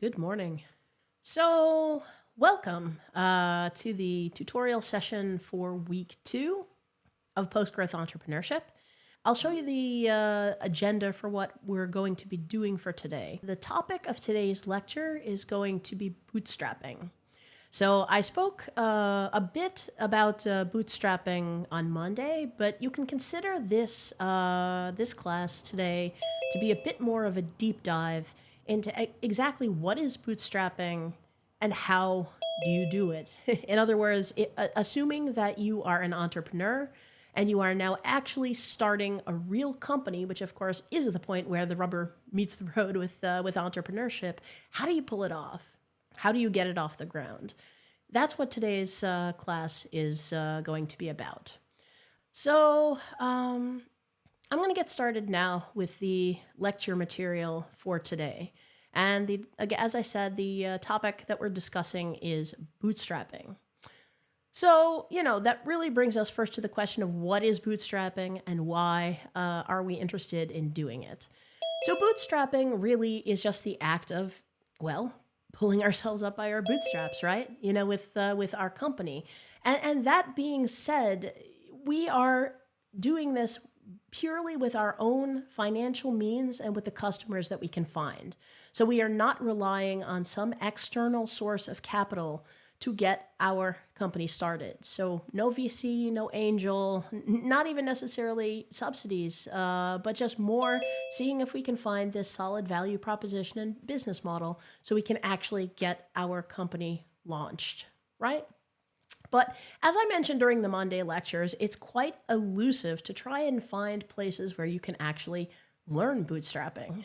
Good morning. So, welcome to the tutorial session for week 2 of Post-Growth Entrepreneurship. I'll show you the agenda for what we're going to be doing for today. The topic of today's lecture is going to be bootstrapping. So I spoke a bit about bootstrapping on Monday, but you can consider this class today to be a bit more of a deep dive into exactly what is bootstrapping and how do you do it. In other words, assuming that you are an entrepreneur and you are now actually starting a real company, which of course is the point where the rubber meets the road with entrepreneurship, how do you pull it off? How do you get it off the ground? That's what today's class is going to be about. So I'm going to get started now with the lecture material for today. And as I said, the topic that we're discussing is bootstrapping. So, that really brings us first to the question of what is bootstrapping and why are we interested in doing it? So bootstrapping really is just the act of, pulling ourselves up by our bootstraps, right? With our company. And that being said, we are doing this purely with our own financial means and with the customers that we can find. So we are not relying on some external source of capital to get our company started. So no VC, no angel, not even necessarily subsidies, but just more seeing if we can find this solid value proposition and business model so we can actually get our company launched, right? But as I mentioned during the Monday lectures, it's quite elusive to try and find places where you can actually learn bootstrapping.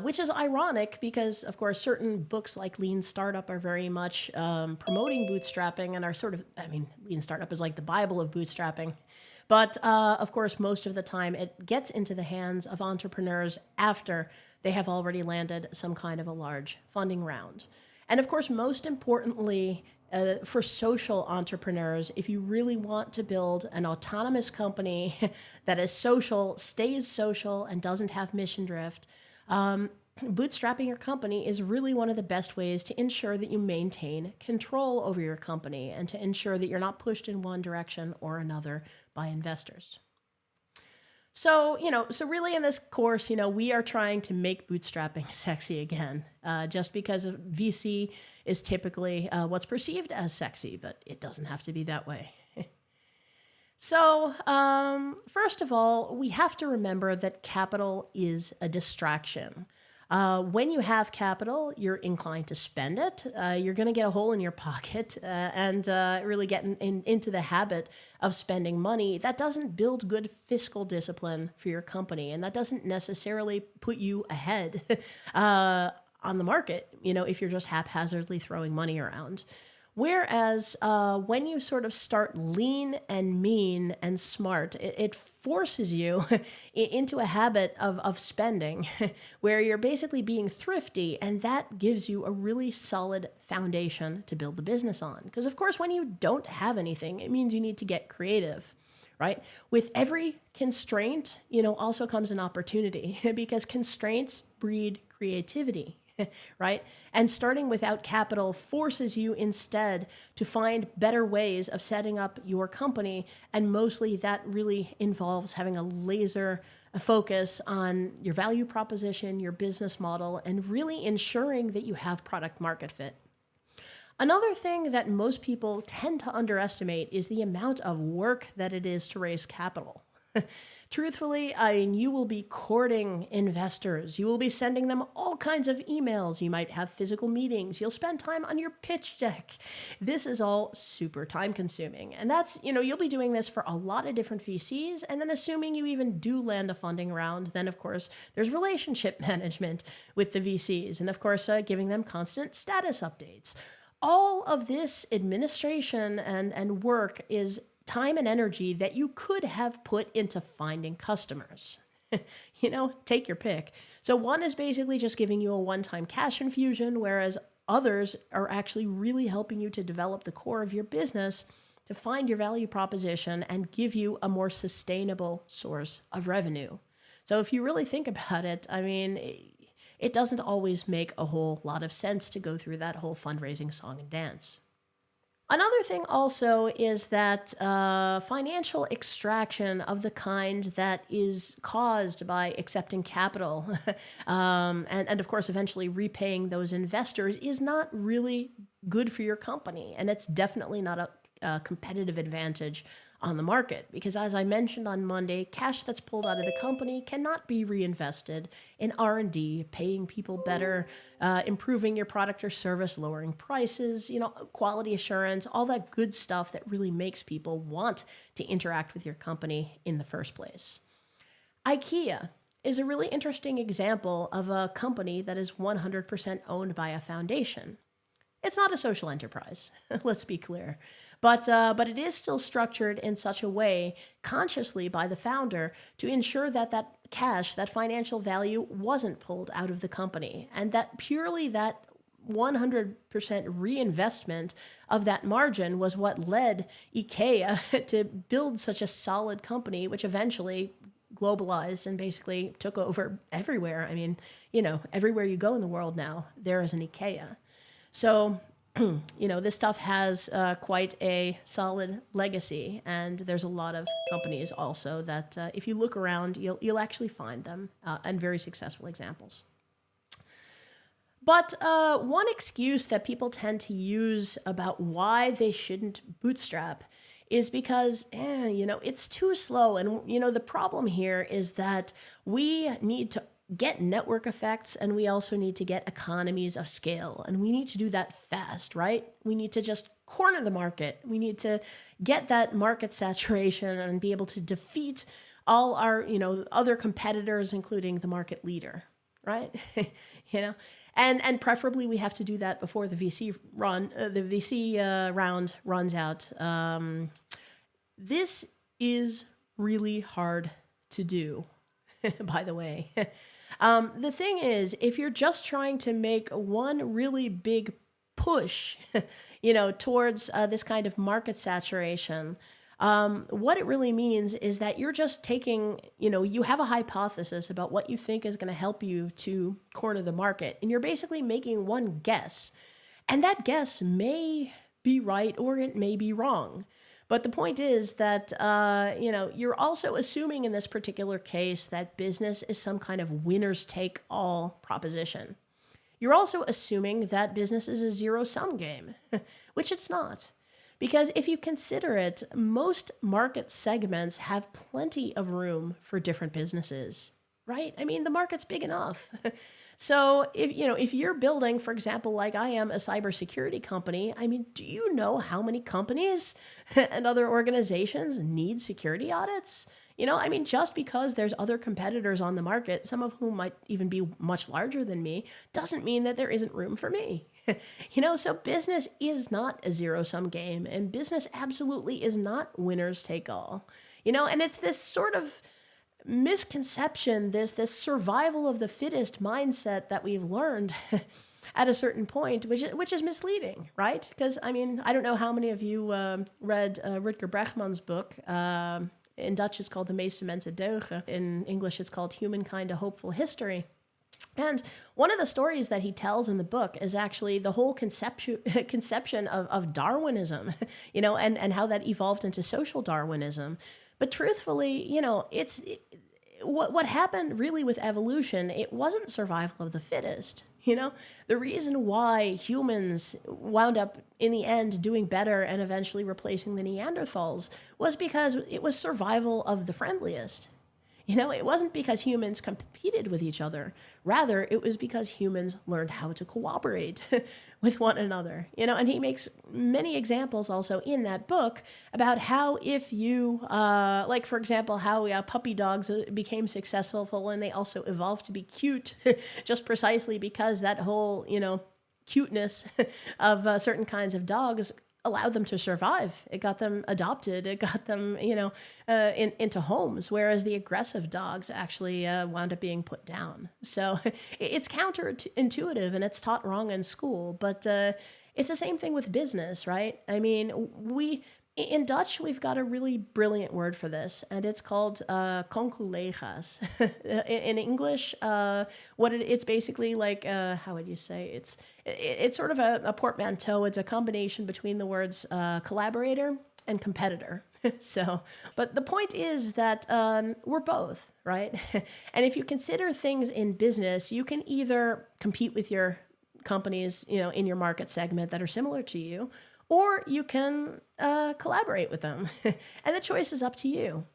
Which is ironic because, of course, certain books like Lean Startup are very much promoting bootstrapping and are Lean Startup is like the Bible of bootstrapping. But, of course, most of the time it gets into the hands of entrepreneurs after they have already landed some kind of a large funding round. And, of course, most importantly, for social entrepreneurs, if you really want to build an autonomous company that is social, stays social, and doesn't have mission drift, bootstrapping your company is really one of the best ways to ensure that you maintain control over your company and to ensure that you're not pushed in one direction or another by investors. So, really in this course, we are trying to make bootstrapping sexy again, just because VC is typically what's perceived as sexy, but it doesn't have to be that way. So, first of all, we have to remember that capital is a distraction. When you have capital, you're inclined to spend it. You're going to get a hole in your pocket and really get into the habit of spending money. That doesn't build good fiscal discipline for your company, and that doesn't necessarily put you ahead on the market, if you're just haphazardly throwing money around. Whereas when you sort of start lean and mean and smart, it forces you into a habit of spending where you're basically being thrifty, and that gives you a really solid foundation to build the business on. Because, of course, when you don't have anything, it means you need to get creative. Right? With every constraint, also comes an opportunity because constraints breed creativity. Right? And starting without capital forces you instead to find better ways of setting up your company. And mostly that really involves having a laser focus on your value proposition, your business model, and really ensuring that you have product market fit. Another thing that most people tend to underestimate is the amount of work that it is to raise capital. Truthfully, you will be courting investors. You will be sending them all kinds of emails. You might have physical meetings. You'll spend time on your pitch deck. This is all super time consuming. And that's, you'll be doing this for a lot of different VCs. And then assuming you even do land a funding round, then of course, there's relationship management with the VCs. And of course, giving them constant status updates. All of this administration and work is time and energy that you could have put into finding customers. Take your pick. So one is basically just giving you a one-time cash infusion, whereas others are actually really helping you to develop the core of your business to find your value proposition and give you a more sustainable source of revenue. So if you really think about it, it doesn't always make a whole lot of sense to go through that whole fundraising song and dance. Another thing also is that financial extraction of the kind that is caused by accepting capital and of course, eventually repaying those investors is not really good for your company. And it's definitely not a competitive advantage on the market, because as I mentioned on Monday, cash that's pulled out of the company cannot be reinvested in R&D, paying people better, improving your product or service, lowering prices, quality assurance, all that good stuff that really makes people want to interact with your company in the first place. IKEA is a really interesting example of a company that is 100% owned by a foundation. It's not a social enterprise, let's be clear. But it is still structured in such a way, consciously by the founder, to ensure that that cash, that financial value, wasn't pulled out of the company. And that purely that 100% reinvestment of that margin was what led IKEA to build such a solid company, which eventually globalized and basically took over everywhere. I mean, everywhere you go in the world now, there is an IKEA. So, this stuff has quite a solid legacy, and there's a lot of companies also that if you look around, you'll actually find them and very successful examples. But one excuse that people tend to use about why they shouldn't bootstrap is because, it's too slow. And, the problem here is that we need to get network effects, and we also need to get economies of scale. And we need to do that fast, right? We need to just corner the market. We need to get that market saturation and be able to defeat all our, other competitors, including the market leader, right? And preferably we have to do that before the VC round runs out. This is really hard to do, by the way. The thing is, if you're just trying to make one really big push, towards this kind of market saturation, what it really means is that you're just taking, you have a hypothesis about what you think is going to help you to corner the market, and you're basically making one guess. And that guess may be right or it may be wrong. But the point is that, you're also assuming in this particular case that business is some kind of winners take all proposition. You're also assuming that business is a zero-sum game, which it's not. Because if you consider it, most market segments have plenty of room for different businesses, right? I mean, the market's big enough. So if you're building, for example, like I am, a cybersecurity company, I mean, do you know how many companies and other organizations need security audits? Just because there's other competitors on the market, some of whom might even be much larger than me, doesn't mean that there isn't room for me. So business is not a zero-sum game, and business absolutely is not winners take all. And it's this sort of misconception, this survival of the fittest mindset that we've learned at a certain point, which is misleading, right? Because, I don't know how many of you read Rutger Bregman's book. In Dutch, it's called De meeste mensen deugen. In English, it's called Humankind, A Hopeful History. And one of the stories that he tells in the book is actually the whole conception of Darwinism, and how that evolved into social Darwinism. But truthfully, what happened really with evolution, it wasn't survival of the fittest. The reason why humans wound up in the end doing better and eventually replacing the Neanderthals was because it was survival of the friendliest. It wasn't because humans competed with each other. Rather, it was because humans learned how to cooperate with one another. And he makes many examples also in that book about how if you, like, for example, how puppy dogs became successful and they also evolved to be cute just precisely because that whole, cuteness of certain kinds of dogs allowed them to survive. It got them adopted. It got them, into homes, whereas the aggressive dogs actually wound up being put down. So it's counterintuitive and it's taught wrong in school, but it's the same thing with business, right? In Dutch, we've got a really brilliant word for this, and it's called conculega's. In English, it's basically like, how would you say? It's sort of a portmanteau. It's a combination between the words collaborator and competitor. So, but the point is that we're both, right? And if you consider things in business, you can either compete with your companies, in your market segment that are similar to you, or you can collaborate with them. And the choice is up to you.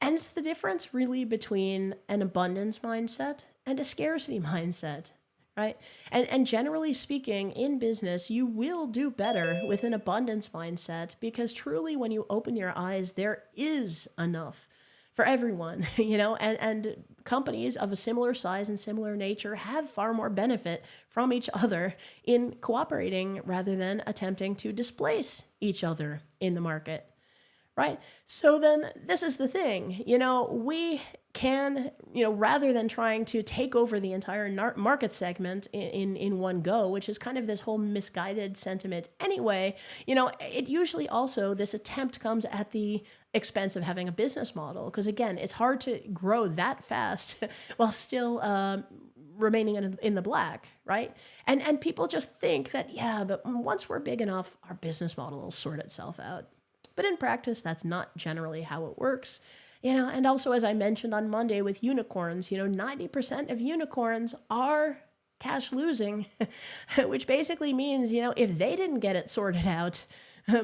And it's the difference really between an abundance mindset and a scarcity mindset, right? And generally speaking, in business, you will do better with an abundance mindset, because truly when you open your eyes, there is enough for everyone, and companies of a similar size and similar nature have far more benefit from each other in cooperating rather than attempting to displace each other in the market, right? So then this is the thing, we can, rather than trying to take over the entire market segment in one go, which is kind of this whole misguided sentiment anyway, it usually also, this attempt comes at the expense of having a business model. Because again, it's hard to grow that fast while still remaining in the black, right? And people just think that, yeah, but once we're big enough, our business model will sort itself out. But in practice, that's not generally how it works. And also, as I mentioned on Monday with unicorns, 90% of unicorns are cash losing, which basically means, if they didn't get it sorted out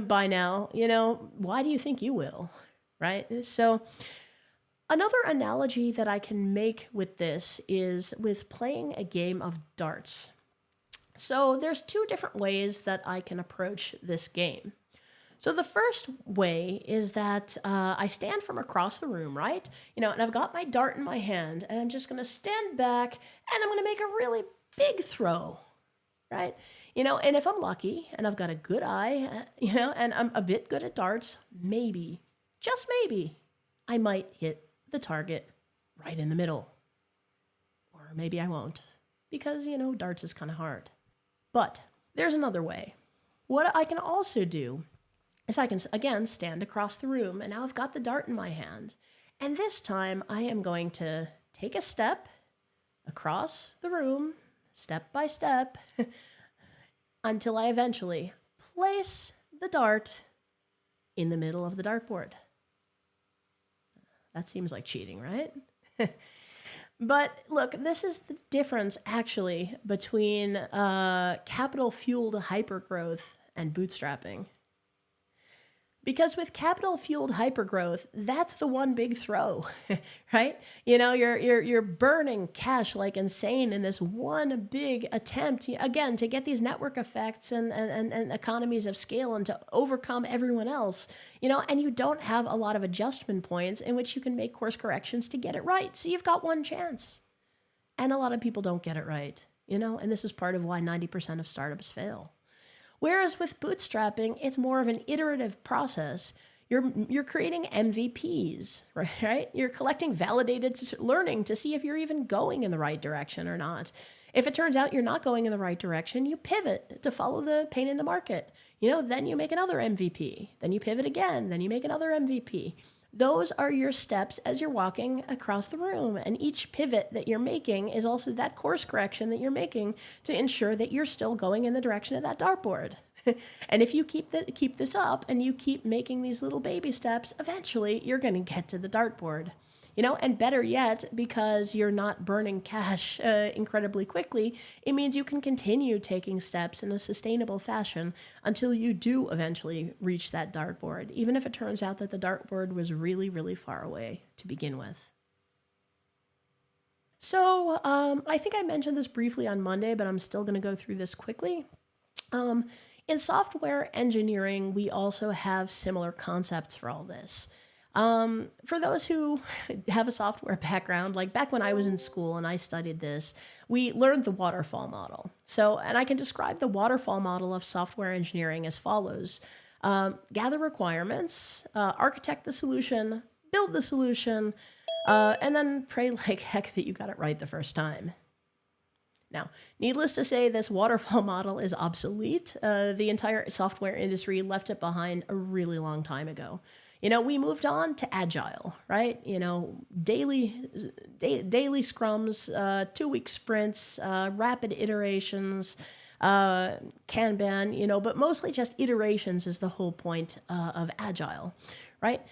by now, why do you think you will, right? So another analogy that I can make with this is with playing a game of darts. So there's two different ways that I can approach this game. So the first way is that I stand from across the room, right? And I've got my dart in my hand, and I'm just going to stand back, and I'm going to make a really big throw, right? And if I'm lucky and I've got a good eye, and I'm a bit good at darts, maybe, just maybe, I might hit the target right in the middle. Or maybe I won't, because, darts is kind of hard. But there's another way. What I can also do is I can, again, stand across the room, and now I've got the dart in my hand. And this time I am going to take a step across the room, step by step, until I eventually place the dart in the middle of the dartboard. That seems like cheating, right? But look, this is the difference actually between capital-fueled hypergrowth and bootstrapping. Because with capital-fueled hypergrowth, that's the one big throw, right? You're burning cash like insane in this one big attempt, again, to get these network effects and economies of scale and to overcome everyone else, and you don't have a lot of adjustment points in which you can make course corrections to get it right. So you've got one chance. And a lot of people don't get it right, and this is part of why 90% of startups fail. Whereas with bootstrapping, it's more of an iterative process. You're creating MVPs, right? You're collecting validated learning to see if you're even going in the right direction or not. If it turns out you're not going in the right direction, you pivot to follow the pain in the market. Then you make another MVP. Then you pivot again. Then you make another MVP. Those are your steps as you're walking across the room. And each pivot that you're making is also that course correction that you're making to ensure that you're still going in the direction of that dartboard. And if you keep this up and you keep making these little baby steps, eventually you're going to get to the dartboard. And better yet, because you're not burning cash incredibly quickly, it means you can continue taking steps in a sustainable fashion until you do eventually reach that dartboard, even if it turns out that the dartboard was really, really far away to begin with. So I think I mentioned this briefly on Monday, but I'm still going to go through this quickly. In software engineering, we also have similar concepts for all this. For those who have a software background, like back when I was in school and I studied this, we learned the waterfall model. And I can describe the waterfall model of software engineering as follows. Gather requirements, architect the solution, build the solution, and then pray like heck that you got it right the first time. Now, needless to say, this waterfall model is obsolete. The entire software industry left it behind a really long time ago. We moved on to agile, right? Daily scrums, 2-week sprints, rapid iterations, Kanban, but mostly just iterations is the whole point of agile, right?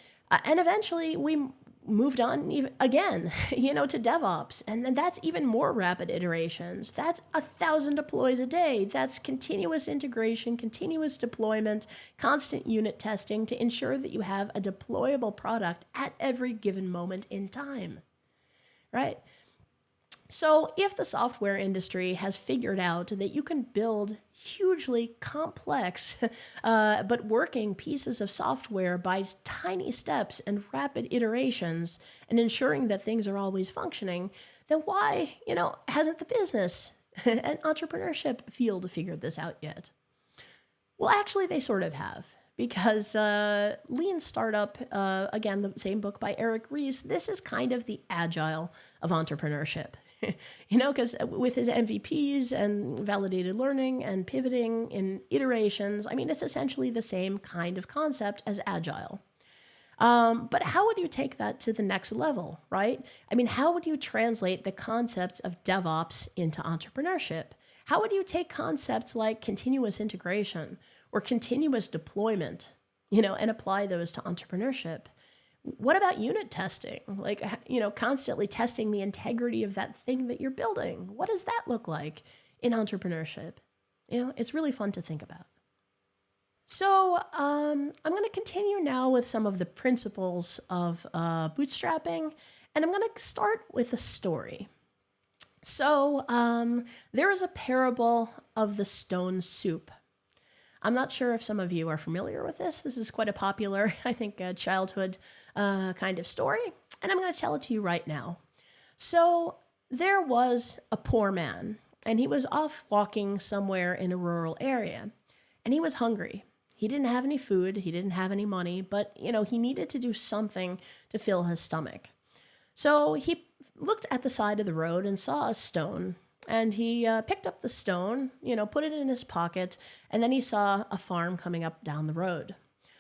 And eventually we moved on again, to DevOps. And then that's even more rapid iterations. That's 1,000 deploys a day. That's continuous integration, continuous deployment, constant unit testing to ensure that you have a deployable product at every given moment in time, right? So if the software industry has figured out that you can build hugely complex but working pieces of software by tiny steps and rapid iterations and ensuring that things are always functioning, then why, hasn't the business and entrepreneurship field figured this out yet? Well, actually, they sort of have. Because Lean Startup, again, the same book by Ries, this is kind of the agile of entrepreneurship. Because with his MVPs and validated learning and pivoting in iterations, it's essentially the same kind of concept as agile. But how would you take that to the next level, right? How would you translate the concepts of DevOps into entrepreneurship? How would you take concepts like continuous integration or continuous deployment, and apply those to entrepreneurship? What about unit testing? Constantly testing the integrity of that thing that you're building. What does that look like in entrepreneurship? It's really fun to think about. So I'm going to continue now with some of the principles of bootstrapping, and I'm going to start with a story. So there is a parable of the stone soup. I'm not sure if some of you are familiar with this. This is quite a popular, I think, childhood kind of story, and I'm going to tell it to you right now. So there was a poor man, and he was off walking somewhere in a rural area, and he was hungry. He didn't have any food, he didn't have any money, but, he needed to do something to fill his stomach. So he looked at the side of the road and saw a stone, and he picked up the stone, put it in his pocket, and then he saw a farm coming up down the road.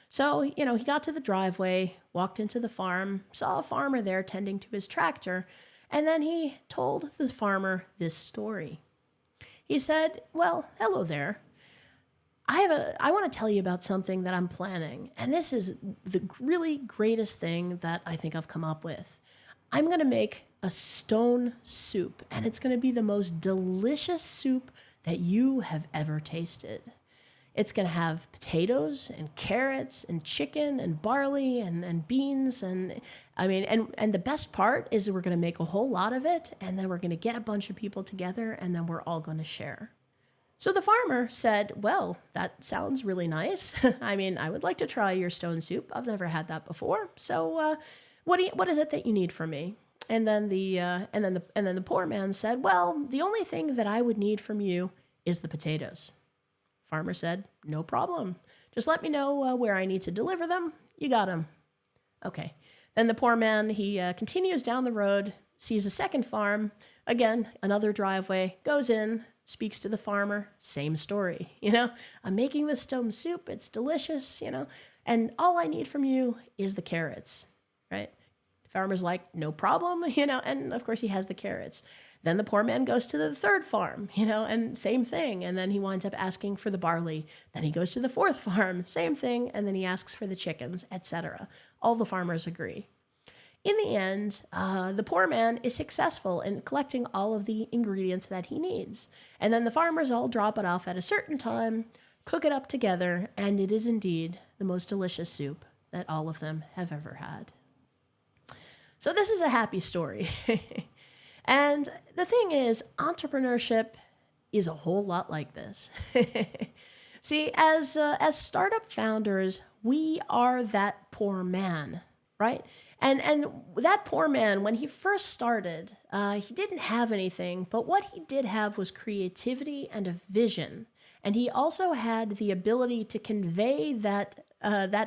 So, he got to the driveway, walked into the farm, saw a farmer there tending to his tractor, and then he told the farmer this story. He said, "Well, hello there. I want to tell you about something that I'm planning, and this is the really greatest thing that I think I've come up with. I'm going to make a stone soup, and it's going to be the most delicious soup that you have ever tasted. It's going to have potatoes and carrots and chicken and barley and beans. And the best part is that we're going to make a whole lot of it, and then we're going to get a bunch of people together, and then we're all going to share." So the farmer said, "Well, that sounds really nice. I would like to try your stone soup. I've never had that before. So what is it that you need from me?" And then the poor man said, "Well, the only thing that I would need from you is the potatoes." Farmer said, "No problem. Just let me know where I need to deliver them. You got them." Okay. Then the poor man, he continues down the road, sees a second farm, again, another driveway, goes in, speaks to the farmer, same story. "I'm making this stone soup. It's delicious, and all I need from you is the carrots," right? Farmer's like, "No problem," and of course he has the carrots. Then the poor man goes to the third farm, and same thing. And then he winds up asking for the barley. Then he goes to the fourth farm, same thing. And then he asks for the chickens, etc. All the farmers agree. In the end, the poor man is successful in collecting all of the ingredients that he needs. And then the farmers all drop it off at a certain time, cook it up together, and it is indeed the most delicious soup that all of them have ever had. So this is a happy story. And the thing is, entrepreneurship is a whole lot like this. See, as startup founders, we are that poor man, right? And that poor man, when he first started, he didn't have anything, but what he did have was creativity and a vision. And he also had the ability to convey that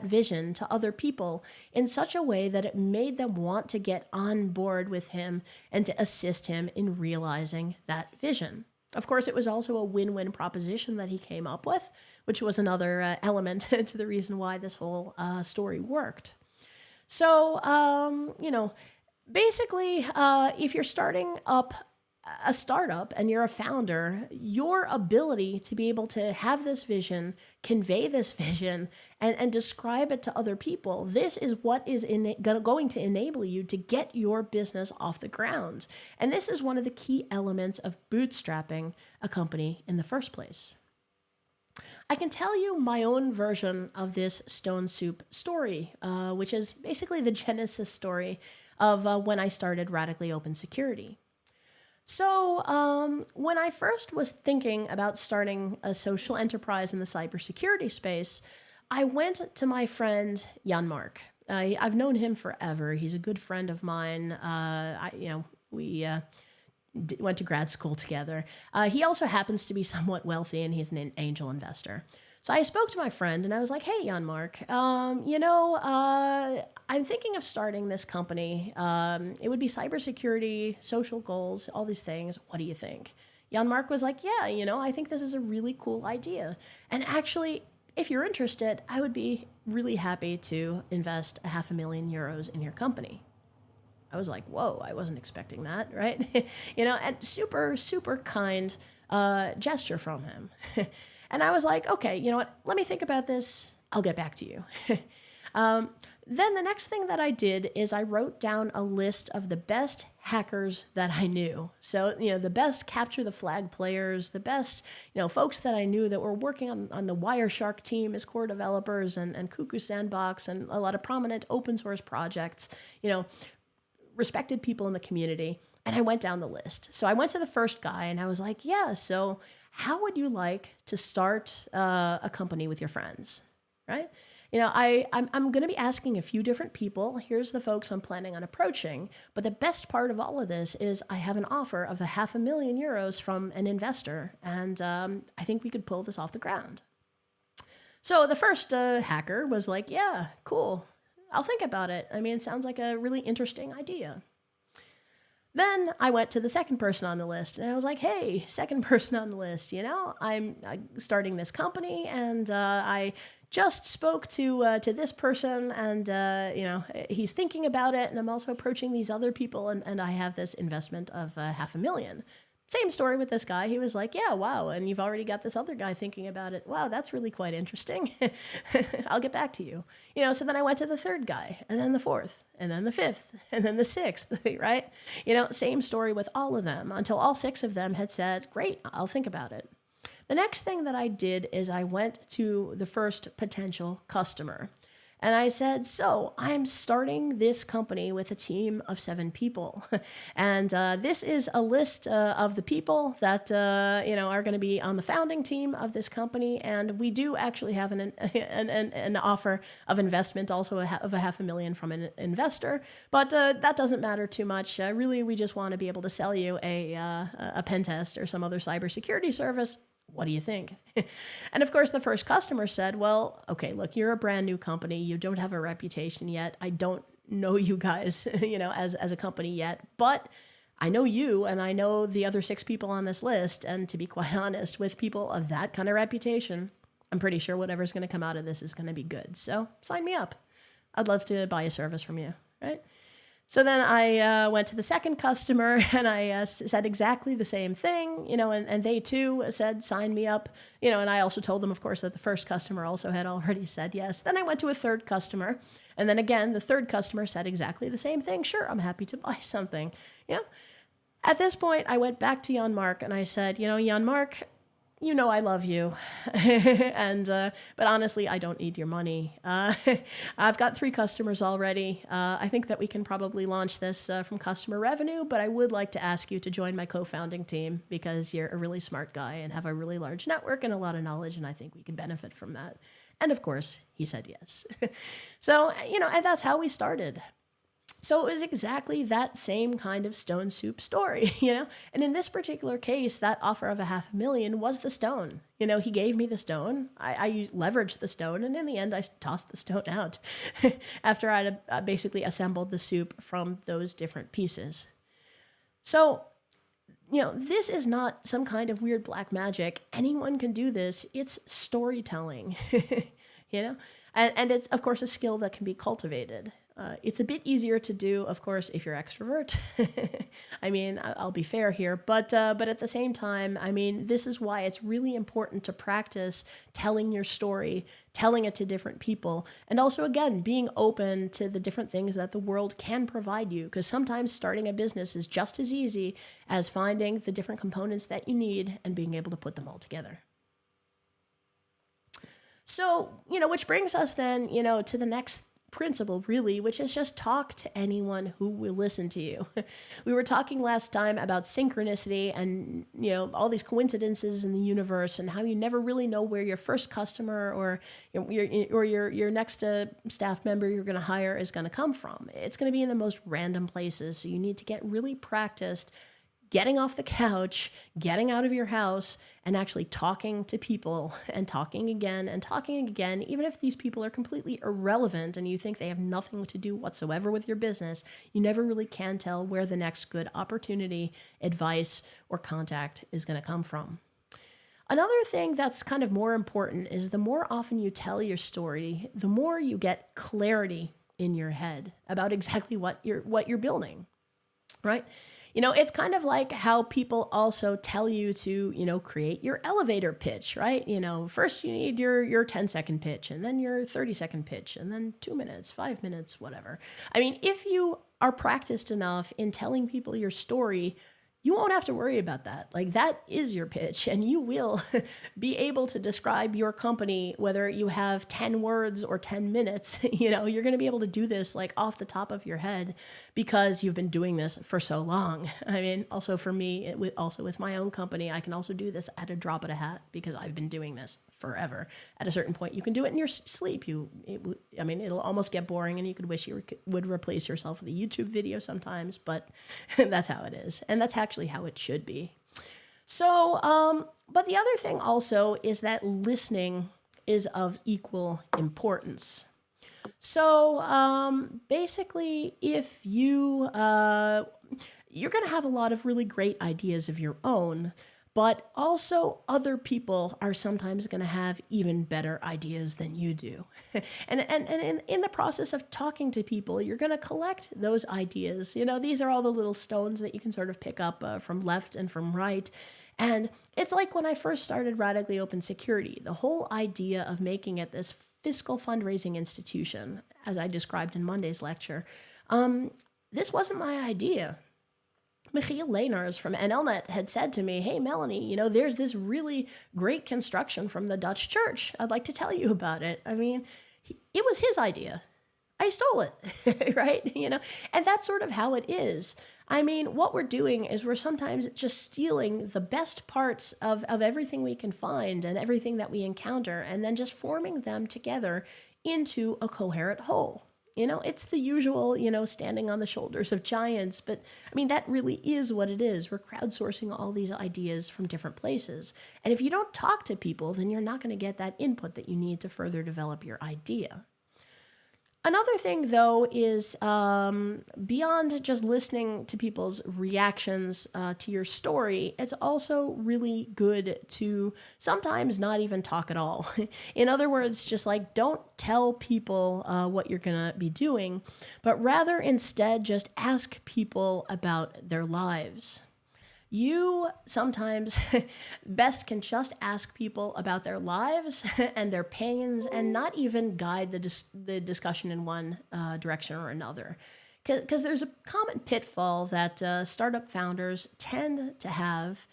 vision to other people in such a way that it made them want to get on board with him and to assist him in realizing that vision. Of course, it was also a win-win proposition that he came up with, which was another element to the reason why this whole story worked. So, basically, if you're starting up a startup and you're a founder, your ability to be able to have this vision, convey this vision, and describe it to other people, this is what is going to enable you to get your business off the ground. And this is one of the key elements of bootstrapping a company in the first place. I can tell you my own version of this stone soup story, which is basically the genesis story of when I started Radically Open Security. So when I first was thinking about starting a social enterprise in the cybersecurity space, I went to my friend Jan-Mark. I've known him forever. He's a good friend of mine. We went to grad school together. He also happens to be somewhat wealthy, and he's an angel investor. So I spoke to my friend and I was like, hey, Jan-Mark, I'm thinking of starting this company. It would be cybersecurity, social goals, all these things. What do you think? Jan-Mark was like, yeah, I think this is a really cool idea. And actually, if you're interested, I would be really happy to invest €500,000 in your company. I was like, whoa, I wasn't expecting that, right? And super, super kind gesture from him. And I was like, okay, you know what? Let me think about this. I'll get back to you. Then the next thing that I did is I wrote down a list of the best hackers that I knew. So, the best capture the flag players, the best, folks that I knew that were working on the Wireshark team as core developers and Cuckoo Sandbox and a lot of prominent open source projects, respected people in the community. And I went down the list. So I went to the first guy and I was like, yeah, so how would you like to start a company with your friends, right? I'm going to be asking a few different people. Here's the folks I'm planning on approaching. But the best part of all of this is I have an offer of €500,000 from an investor. And I think we could pull this off the ground. So the first hacker was like, yeah, cool. I'll think about it. I mean, it sounds like a really interesting idea. Then I went to the second person on the list and I was like, hey, second person on the list, I'm starting this company and I just spoke to this person and, he's thinking about it. And I'm also approaching these other people and I have this investment of $500,000. Same story with this guy. He was like, yeah, wow. And you've already got this other guy thinking about it. Wow, that's really quite interesting. I'll get back to you. So then I went to the third guy and then the fourth and then the fifth and then the sixth, right? Same story with all of them until all six of them had said, great, I'll think about it. The next thing that I did is I went to the first potential customer. And I said, so I'm starting this company with a team of 7 people. And this is a list of the people that, are going to be on the founding team of this company. And we do actually have an offer of investment, also of $500,000 from an investor. But that doesn't matter too much. Really, we just want to be able to sell you a pen test or some other cybersecurity service. What do you think? And of course, the first customer said, well, okay, look, you're a brand new company. You don't have a reputation yet. I don't know you guys, as a company yet, but I know you and I know the other 6 people on this list. And to be quite honest, with people of that kind of reputation, I'm pretty sure whatever's going to come out of this is going to be good. So sign me up. I'd love to buy a service from you, right? So then I went to the second customer and I said exactly the same thing, and they too said, sign me up, and I also told them, of course, that the first customer also had already said yes. Then I went to a third customer. And then again, the third customer said exactly the same thing. Sure, I'm happy to buy something. At this point, I went back to Jan-Mark and I said, Jan-Mark, I love you. But honestly, I don't need your money. I've got 3 customers already. I think that we can probably launch this from customer revenue, but I would like to ask you to join my co-founding team because you're a really smart guy and have a really large network and a lot of knowledge, and I think we can benefit from that. And of course, he said yes. So, and that's how we started. So it was exactly that same kind of stone soup story, And in this particular case, that offer of $500,000 was the stone. He gave me the stone. I leveraged the stone, and in the end, I tossed the stone out after I'd basically assembled the soup from those different pieces. So, this is not some kind of weird black magic. Anyone can do this. It's storytelling, and it's, of course, a skill that can be cultivated. It's a bit easier to do, of course, if you're extrovert. I mean, I'll be fair here, but at the same time, I mean, this is why it's really important to practice telling your story, telling it to different people, and also, again, being open to the different things that the world can provide you, because sometimes starting a business is just as easy as finding the different components that you need and being able to put them all together. So, which brings us then, to the next principle, really, which is just talk to anyone who will listen to you. We were talking last time about synchronicity and, all these coincidences in the universe and how you never really know where your first customer or your next staff member you're going to hire is going to come from. It's going to be in the most random places. So you need to get really practiced getting off the couch, getting out of your house, and actually talking to people and talking again, even if these people are completely irrelevant and you think they have nothing to do whatsoever with your business, you never really can tell where the next good opportunity, advice, or contact is going to come from. Another thing that's kind of more important is the more often you tell your story, the more you get clarity in your head about exactly what you're building, right? It's kind of like how people also tell you to, create your elevator pitch, right? First you need your 10-second pitch, and then your 30-second pitch, and then 2 minutes, 5 minutes, whatever. I mean, if you are practiced enough in telling people your story, you won't have to worry about that. Like, that is your pitch, and you will be able to describe your company, whether you have 10 words or 10 minutes. You're going to be able to do this like off the top of your head because you've been doing this for so long. I mean, also for me, with my own company, I can also do this at a drop of a hat because I've been doing this forever. At a certain point, you can do it in your sleep. It'll almost get boring, and you could wish you would replace yourself with a YouTube video sometimes, but that's how it is. And that's actually how it should be. So, but the other thing also is that listening is of equal importance. So, basically, if you're going to have a lot of really great ideas of your own, but also other people are sometimes going to have even better ideas than you do. and in the process of talking to people, you're going to collect those ideas. These are all the little stones that you can sort of pick up from left and from right. And it's like when I first started Radically Open Security, the whole idea of making it this fiscal fundraising institution, as I described in Monday's lecture, this wasn't my idea. Michiel Leenaars from NLNet had said to me, "Hey, Melanie, there's this really great construction from the Dutch church. I'd like to tell you about it." I mean, it was his idea. I stole it, right? And that's sort of how it is. I mean, what we're doing is we're sometimes just stealing the best parts of everything we can find and everything that we encounter, and then just forming them together into a coherent whole. It's the usual, standing on the shoulders of giants, but I mean, that really is what it is. We're crowdsourcing all these ideas from different places. And if you don't talk to people, then you're not going to get that input that you need to further develop your idea. Another thing, though, is beyond just listening to people's reactions to your story, it's also really good to sometimes not even talk at all. In other words, just like don't tell people what you're going to be doing, but rather instead just ask people about their lives. You sometimes best can just ask people about their lives and their pains and not even guide the discussion in one direction or another. Because there's a common pitfall that startup founders tend to have,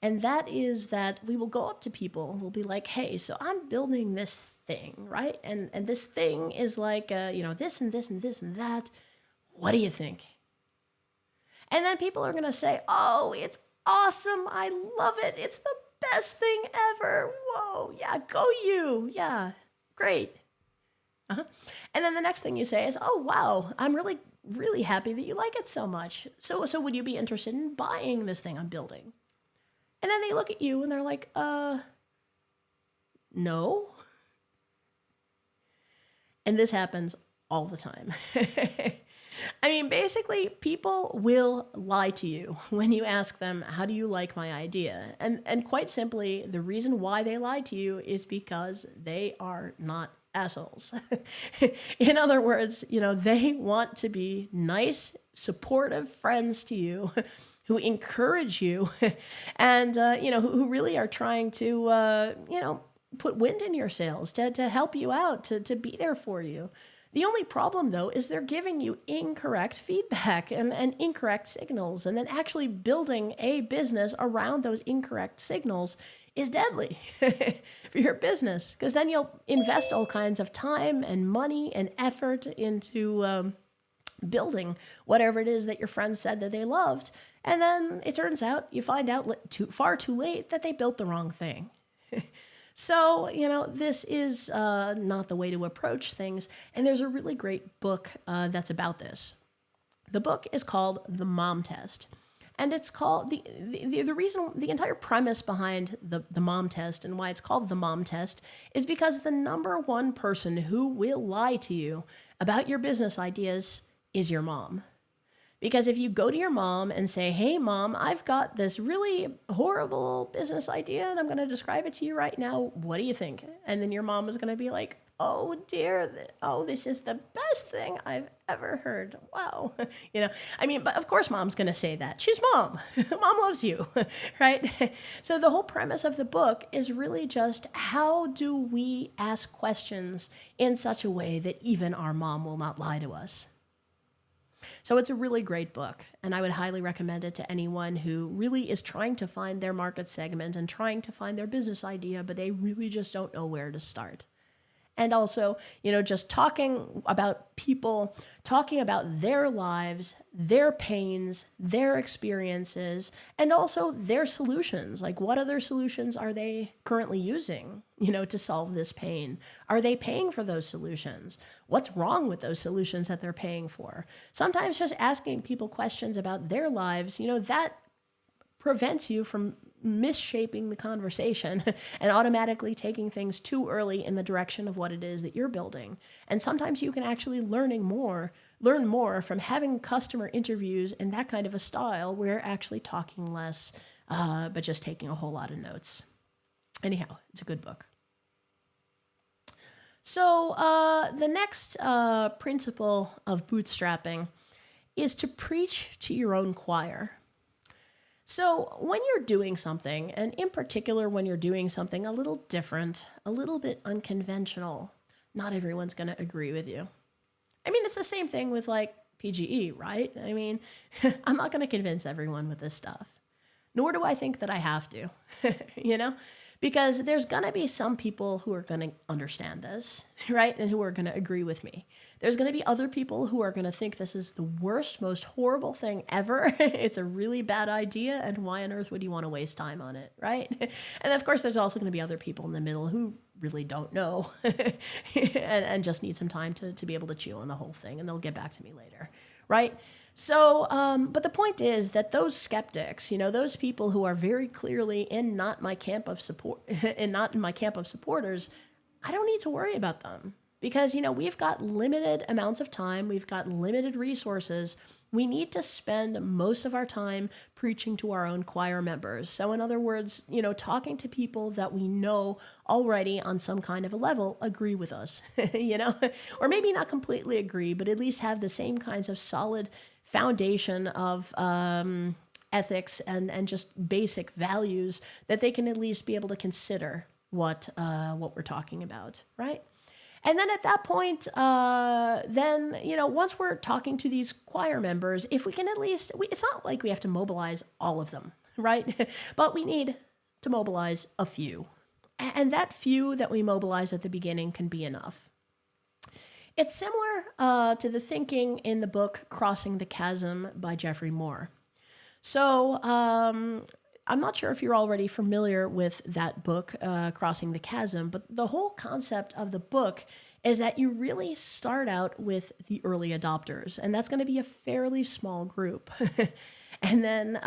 and that is that we will go up to people, we'll be like, "Hey, so I'm building this thing, right? And this thing is like, this and this and this and that. What do you think?" And then people are going to say, "Oh, it's awesome. I love it. It's the best thing ever. Whoa. Yeah, go you. Yeah, great." And then the next thing you say is, "Oh, wow. I'm really, really happy that you like it so much. So would you be interested in buying this thing I'm building?" And then they look at you and they're like, no. And this happens all the time. I mean, basically, people will lie to you when you ask them, how do you like my idea? And quite simply, the reason why they lie to you is because they are not assholes. In other words, they want to be nice, supportive friends to you who encourage you and, who really are trying to, put wind in your sails to help you out, to be there for you. The only problem, though, is they're giving you incorrect feedback and incorrect signals. And then actually building a business around those incorrect signals is deadly for your business, because then you'll invest all kinds of time and money and effort into building whatever it is that your friends said that they loved. And then it turns out, you find out far too late that they built the wrong thing. So, this is not the way to approach things. And there's a really great book that's about this. The book is called The Mom Test. And it's called, the reason, the entire premise behind the Mom Test and why it's called The Mom Test is because the number one person who will lie to you about your business ideas is your mom. Because if you go to your mom and say, hey, mom, I've got this really horrible business idea and I'm going to describe it to you right now. What do you think? And then your mom is going to be like, oh, dear. Oh, this is the best thing I've ever heard. Wow. But of course, mom's going to say that. She's mom. Mom loves you, right? So the whole premise of the book is really just how do we ask questions in such a way that even our mom will not lie to us? So it's a really great book, and I would highly recommend it to anyone who really is trying to find their market segment and trying to find their business idea, but they really just don't know where to start. And also, just talking about people, talking about their lives, their pains, their experiences, and also their solutions. Like, what other solutions are they currently using, to solve this pain? Are they paying for those solutions? What's wrong with those solutions that they're paying for? Sometimes just asking people questions about their lives, that prevents you from misshaping the conversation and automatically taking things too early in the direction of what it is that you're building. And sometimes you can actually learn more from having customer interviews in that kind of a style where you're actually talking less, but just taking a whole lot of notes. Anyhow, it's a good book. So the next principle of bootstrapping is to preach to your own choir. So when you're doing something, and in particular when you're doing something a little different, a little bit unconventional, not everyone's going to agree with you. I mean, it's the same thing with like PGE, right? I mean, I'm not going to convince everyone with this stuff, nor do I think that I have to, because there's going to be some people who are going to understand this, right? And who are going to agree with me. There's going to be other people who are going to think this is the worst, most horrible thing ever. It's a really bad idea. And why on earth would you want to waste time on it, right? And of course, there's also going to be other people in the middle who really don't know and just need some time to be able to chew on the whole thing. And they'll get back to me later, right? So, but the point is that those skeptics, those people who are very clearly not in my camp of support, and not in my camp of supporters, I don't need to worry about them because, we've got limited amounts of time. We've got limited resources. We need to spend most of our time preaching to our own choir members. So in other words, talking to people that we know already on some kind of a level agree with us, or maybe not completely agree, but at least have the same kinds of solid foundation of ethics and just basic values that they can at least be able to consider what we're talking about, right? And then at that point, once we're talking to these choir members, if we can at least, it's not like we have to mobilize all of them, right? But we need to mobilize a few. And that few that we mobilize at the beginning can be enough. It's similar to the thinking in the book Crossing the Chasm by Jeffrey Moore. So I'm not sure if you're already familiar with that book, Crossing the Chasm, but the whole concept of the book is that you really start out with the early adopters, and that's going to be a fairly small group. And then,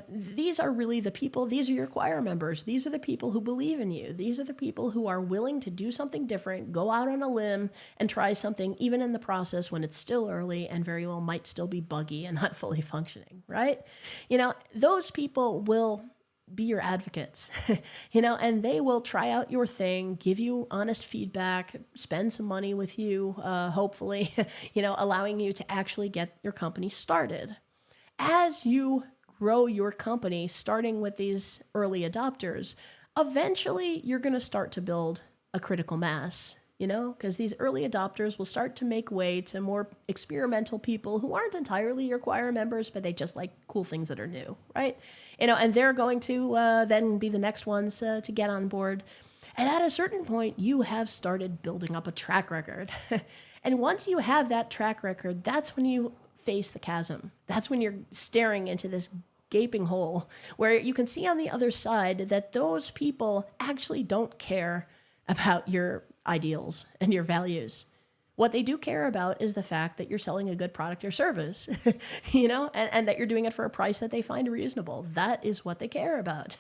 these are really the people, these are your choir members. These are the people who believe in you. These are the people who are willing to do something different, go out on a limb and try something, even in the process when it's still early and very well might still be buggy and not fully functioning, right? Those people will be your advocates, and they will try out your thing, give you honest feedback, spend some money with you, hopefully, allowing you to actually get your company started. As you grow your company, starting with these early adopters, eventually you're going to start to build a critical mass, because these early adopters will start to make way to more experimental people who aren't entirely your choir members, but they just like cool things that are new, right? And they're going to then be the next ones to get on board. And at a certain point, you have started building up a track record. And once you have that track record, that's when you face the chasm. That's when you're staring into this gaping hole where you can see on the other side that those people actually don't care about your ideals and your values. What they do care about is the fact that you're selling a good product or service, and that you're doing it for a price that they find reasonable. That is what they care about,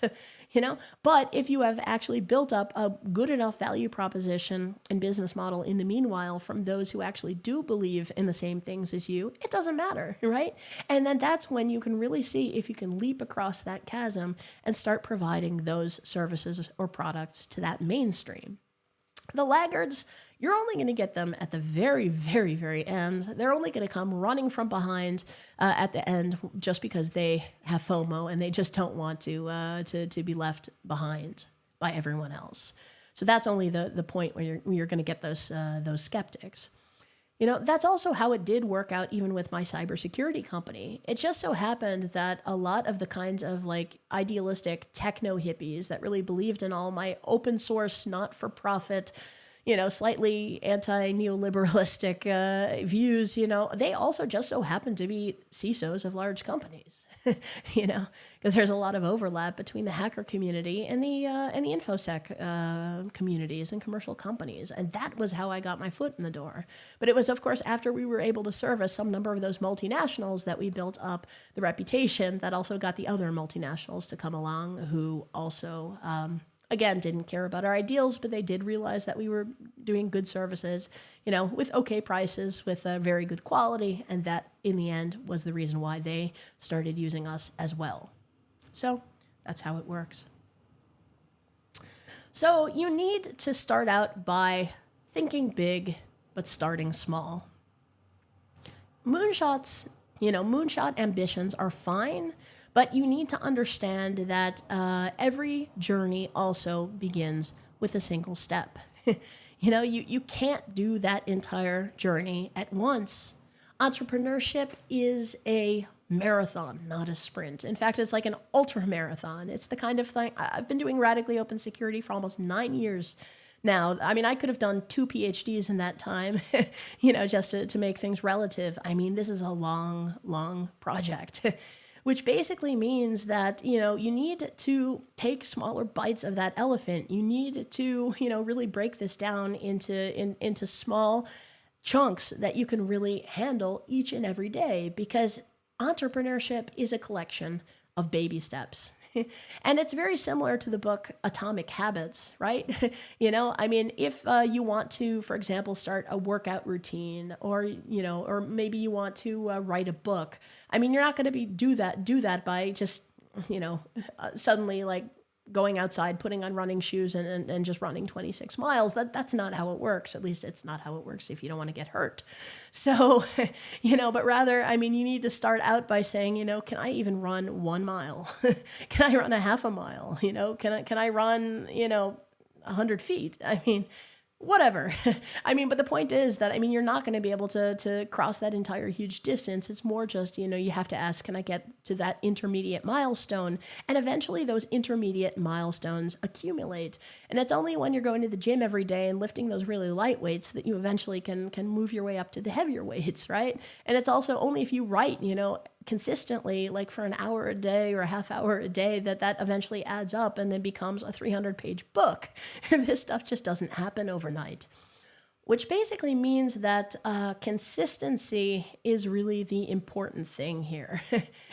But if you have actually built up a good enough value proposition and business model in the meanwhile from those who actually do believe in the same things as you, it doesn't matter, right? And then that's when you can really see if you can leap across that chasm and start providing those services or products to that mainstream. The laggards, you're only going to get them at the very, very, very end. They're only going to come running from behind at the end just because they have FOMO and they just don't want to be left behind by everyone else. So that's only the point where you're going to get those skeptics. That's also how it did work out even with my cybersecurity company. It just so happened that a lot of the kinds of like idealistic techno hippies that really believed in all my open source, not for profit, slightly anti-neoliberalistic views, they also just so happen to be CISOs of large companies, because there's a lot of overlap between the hacker community and the InfoSec communities and commercial companies. And that was how I got my foot in the door. But it was, of course, after we were able to service some number of those multinationals that we built up the reputation that also got the other multinationals to come along who also again, didn't care about our ideals, but they did realize that we were doing good services, with okay prices, with very good quality. And that, in the end, was the reason why they started using us as well. So that's how it works. So you need to start out by thinking big, but starting small. Moonshots, moonshot ambitions are fine, but you need to understand that every journey also begins with a single step. You can't do that entire journey at once. Entrepreneurship is a marathon, not a sprint. In fact, it's like an ultra marathon. It's the kind of thing I've been doing radically open security for almost 9 years now. I mean, I could have done 2 PhDs in that time, just to make things relative. I mean, this is a long, long project. Which basically means that, you need to take smaller bites of that elephant. You need to, really break this down into small chunks that you can really handle each and every day, because entrepreneurship is a collection of baby steps. And it's very similar to the book Atomic Habits, right? If you want to, for example, start a workout routine, or maybe you want to write a book. I mean, you're not going to do that by just, suddenly like going outside, putting on running shoes and just running 26 miles. That's not how it works. At least it's not how it works if you don't want to get hurt. So, but rather, you need to start out by saying, can I even run 1 mile? Can I run a half a mile? Can I run, 100 feet? Whatever. But the point is that, you're not going to be able to cross that entire huge distance. It's more just, you have to ask, can I get to that intermediate milestone? And eventually those intermediate milestones accumulate. And it's only when you're going to the gym every day and lifting those really light weights that you eventually can move your way up to the heavier weights, right? And it's also only if you write, consistently, like for an hour a day or a half hour a day, that eventually adds up and then becomes a 300-page book. And this stuff just doesn't happen overnight. which basically means that consistency is really the important thing here.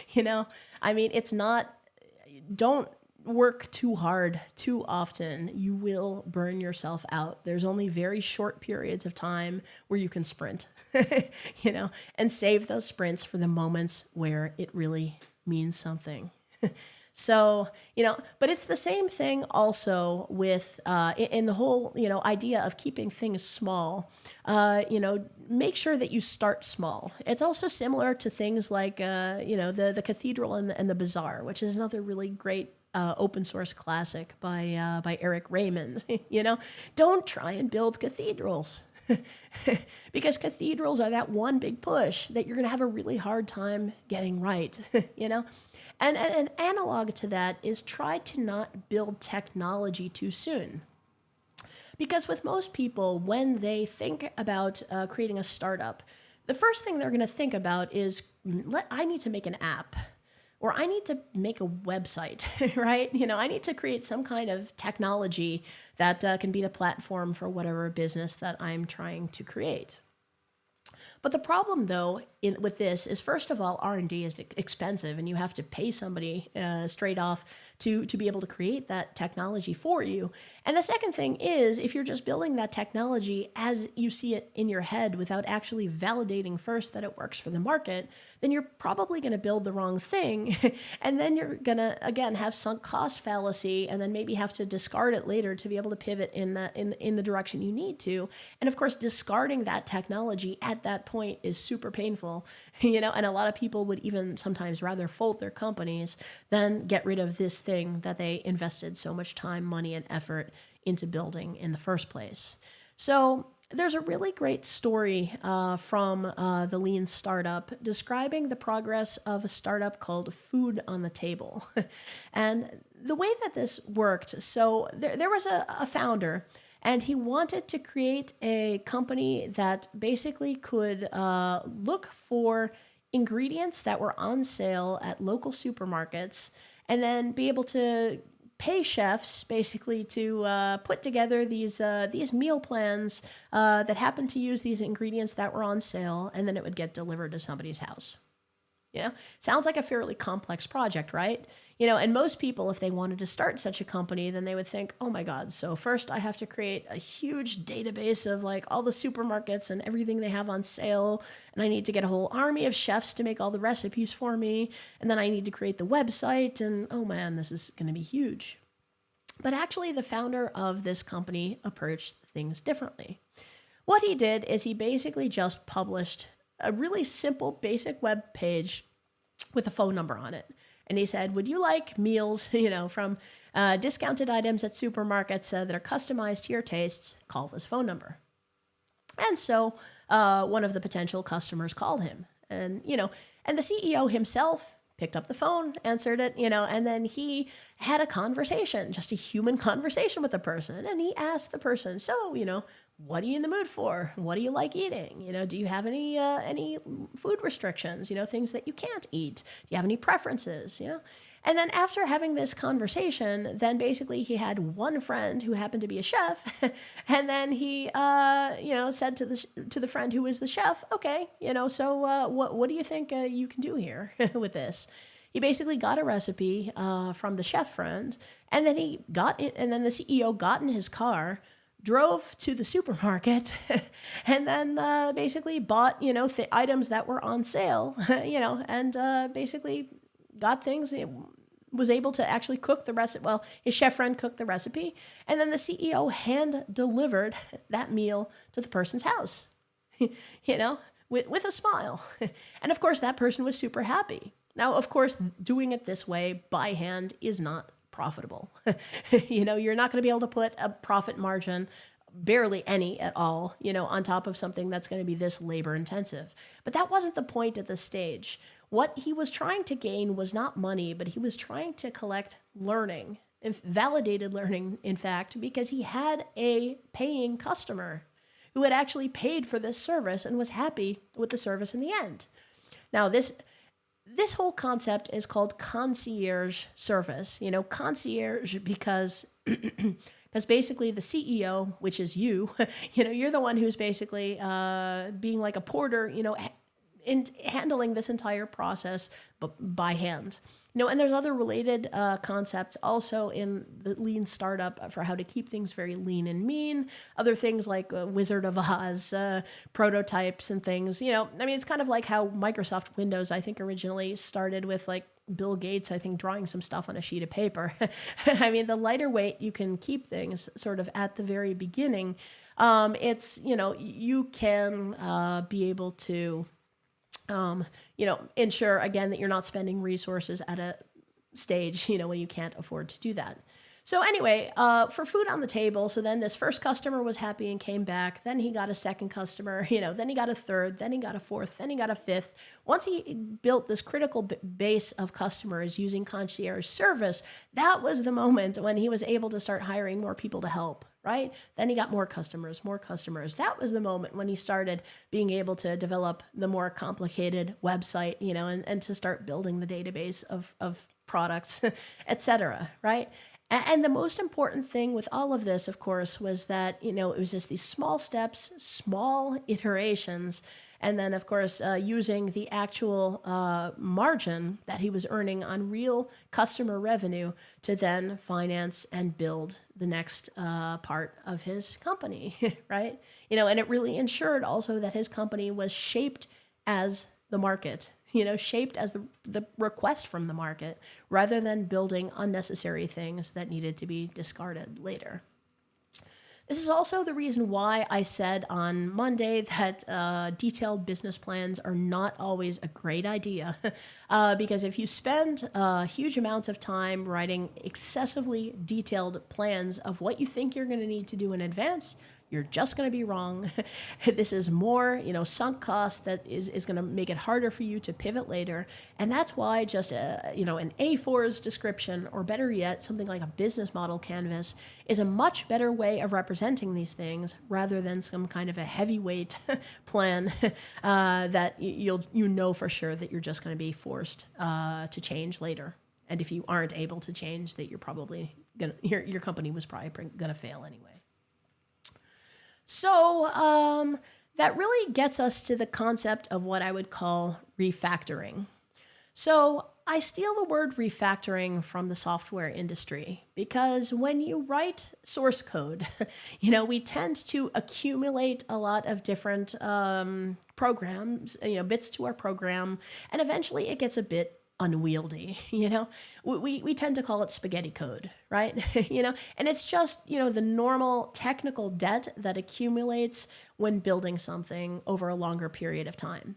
You know, I mean, it's not, don't work too hard too often. You will burn yourself out. There's only very short periods of time where you can sprint, you know, and save those sprints for the moments where it really means something. So, you know, but it's the same thing also with in the whole, you know, idea of keeping things small. You know, make sure that you start small. It's also similar to things like, you know, the cathedral and the bazaar, which is another really great open source classic by Eric Raymond. You know, don't try and build cathedrals. Because cathedrals are that one big push that you're going to have a really hard time getting right, you know? And an analog to that is try to not build technology too soon. Because with most people, when they think about creating a startup, the first thing they're going to think about is, I need to make an app. Or I need to make a website, right? You know, I need to create some kind of technology that can be the platform for whatever business that I'm trying to create. But the problem, though, with this is, first of all, R&D is expensive, and you have to pay somebody straight off to be able to create that technology for you. And the second thing is, if you're just building that technology as you see it in your head without actually validating first that it works for the market, then you're probably going to build the wrong thing. And then you're going to, again, have sunk cost fallacy, and then maybe have to discard it later to be able to pivot in the direction you need to. And of course, discarding that technology at that point is super painful, you know, and a lot of people would even sometimes rather fold their companies than get rid of this thing that they invested so much time, money, and effort into building in the first place. So there's a really great story from the Lean Startup describing the progress of a startup called Food on the Table. And the way that this worked, so there was a founder, and he wanted to create a company that basically could look for ingredients that were on sale at local supermarkets, and then be able to pay chefs basically to put together these meal plans that happened to use these ingredients that were on sale, and then it would get delivered to somebody's house. You know, sounds like a fairly complex project, right? You know, and most people, if they wanted to start such a company, then they would think, oh my God, so first I have to create a huge database of like all the supermarkets and everything they have on sale. And I need to get a whole army of chefs to make all the recipes for me. And then I need to create the website. And oh man, this is going to be huge. But actually, the founder of this company approached things differently. What he did is he basically just published a really simple, basic web page with a phone number on it. And he said, would you like meals, you know, from discounted items at supermarkets that are customized to your tastes? Call this phone number. And so one of the potential customers called him. And, you know, and the CEO himself picked up the phone, answered it, you know, and then he had a conversation, just a human conversation with the person. And he asked the person, so, you know, what are you in the mood for? What do you like eating? You know, do you have any food restrictions? You know, things that you can't eat? Do you have any preferences? You know, and then after having this conversation, then basically he had one friend who happened to be a chef, and then he, you know, said to the friend who was the chef, okay, you know, so what do you think you can do here with this? He basically got a recipe from the chef friend, and then he got it, and then the CEO got in his car, drove to the supermarket, and then basically bought, you know, items that were on sale, you know, and basically got things, was able to actually cook the recipe. Well, his chef friend cooked the recipe, and then the CEO hand delivered that meal to the person's house, you know, with a smile. And of course, that person was super happy. Now, of course, doing it this way by hand is not profitable. You know, you're not going to be able to put a profit margin, barely any at all, you know, on top of something that's going to be this labor intensive. But that wasn't the point at this stage. What he was trying to gain was not money, but he was trying to collect learning, validated learning, in fact, because he had a paying customer who had actually paid for this service and was happy with the service in the end. Now, this whole concept is called concierge service. You know, concierge because Because basically the CEO, which is you, you're the one who's basically being like a porter, in handling this entire process by hand. And there's other related concepts also in the lean startup for how to keep things very lean and mean. Other things like Wizard of Oz, prototypes and things. It's kind of like how Microsoft Windows, I think, originally started with like Bill Gates, I think, drawing some stuff on a sheet of paper. The lighter weight you can keep things sort of at the very beginning. You can be able to ensure again that you're not spending resources at a stage, when you can't afford to do that. So anyway, for food on the table, so then this first customer was happy and came back. Then he got a second customer, then he got a third, then he got a fourth, then he got a fifth. Once he built this critical base of customers using concierge service, that was the moment when he was able to start hiring more people to help. Right? Then he got more customers. That was the moment when he started being able to develop the more complicated website, and to start building the database of products, etc. Right? And the most important thing with all of this, of course, was that, it was just these small steps, small iterations, and then, of course, using the actual margin that he was earning on real customer revenue to then finance and build the next part of his company, right? And it really ensured also that his company was shaped as the market, shaped as the request from the market, rather than building unnecessary things that needed to be discarded later. This is also the reason why I said on Monday that detailed business plans are not always a great idea. Because if you spend huge amounts of time writing excessively detailed plans of what you think you're going to need to do in advance, you're just going to be wrong. This is more, sunk cost that is going to make it harder for you to pivot later. And that's why just, an A4's description, or better yet, something like a business model canvas, is a much better way of representing these things rather than some kind of a heavyweight plan that for sure that you're just going to be forced to change later. And if you aren't able to change, that you're probably your company was probably going to fail anyway. So that really gets us to the concept of what I would call refactoring. So I steal the word refactoring from the software industry because when you write source code, we tend to accumulate a lot of different programs, bits to our program, and eventually it gets a bit unwieldy. We tend to call it spaghetti code, right? And it's just, the normal technical debt that accumulates when building something over a longer period of time.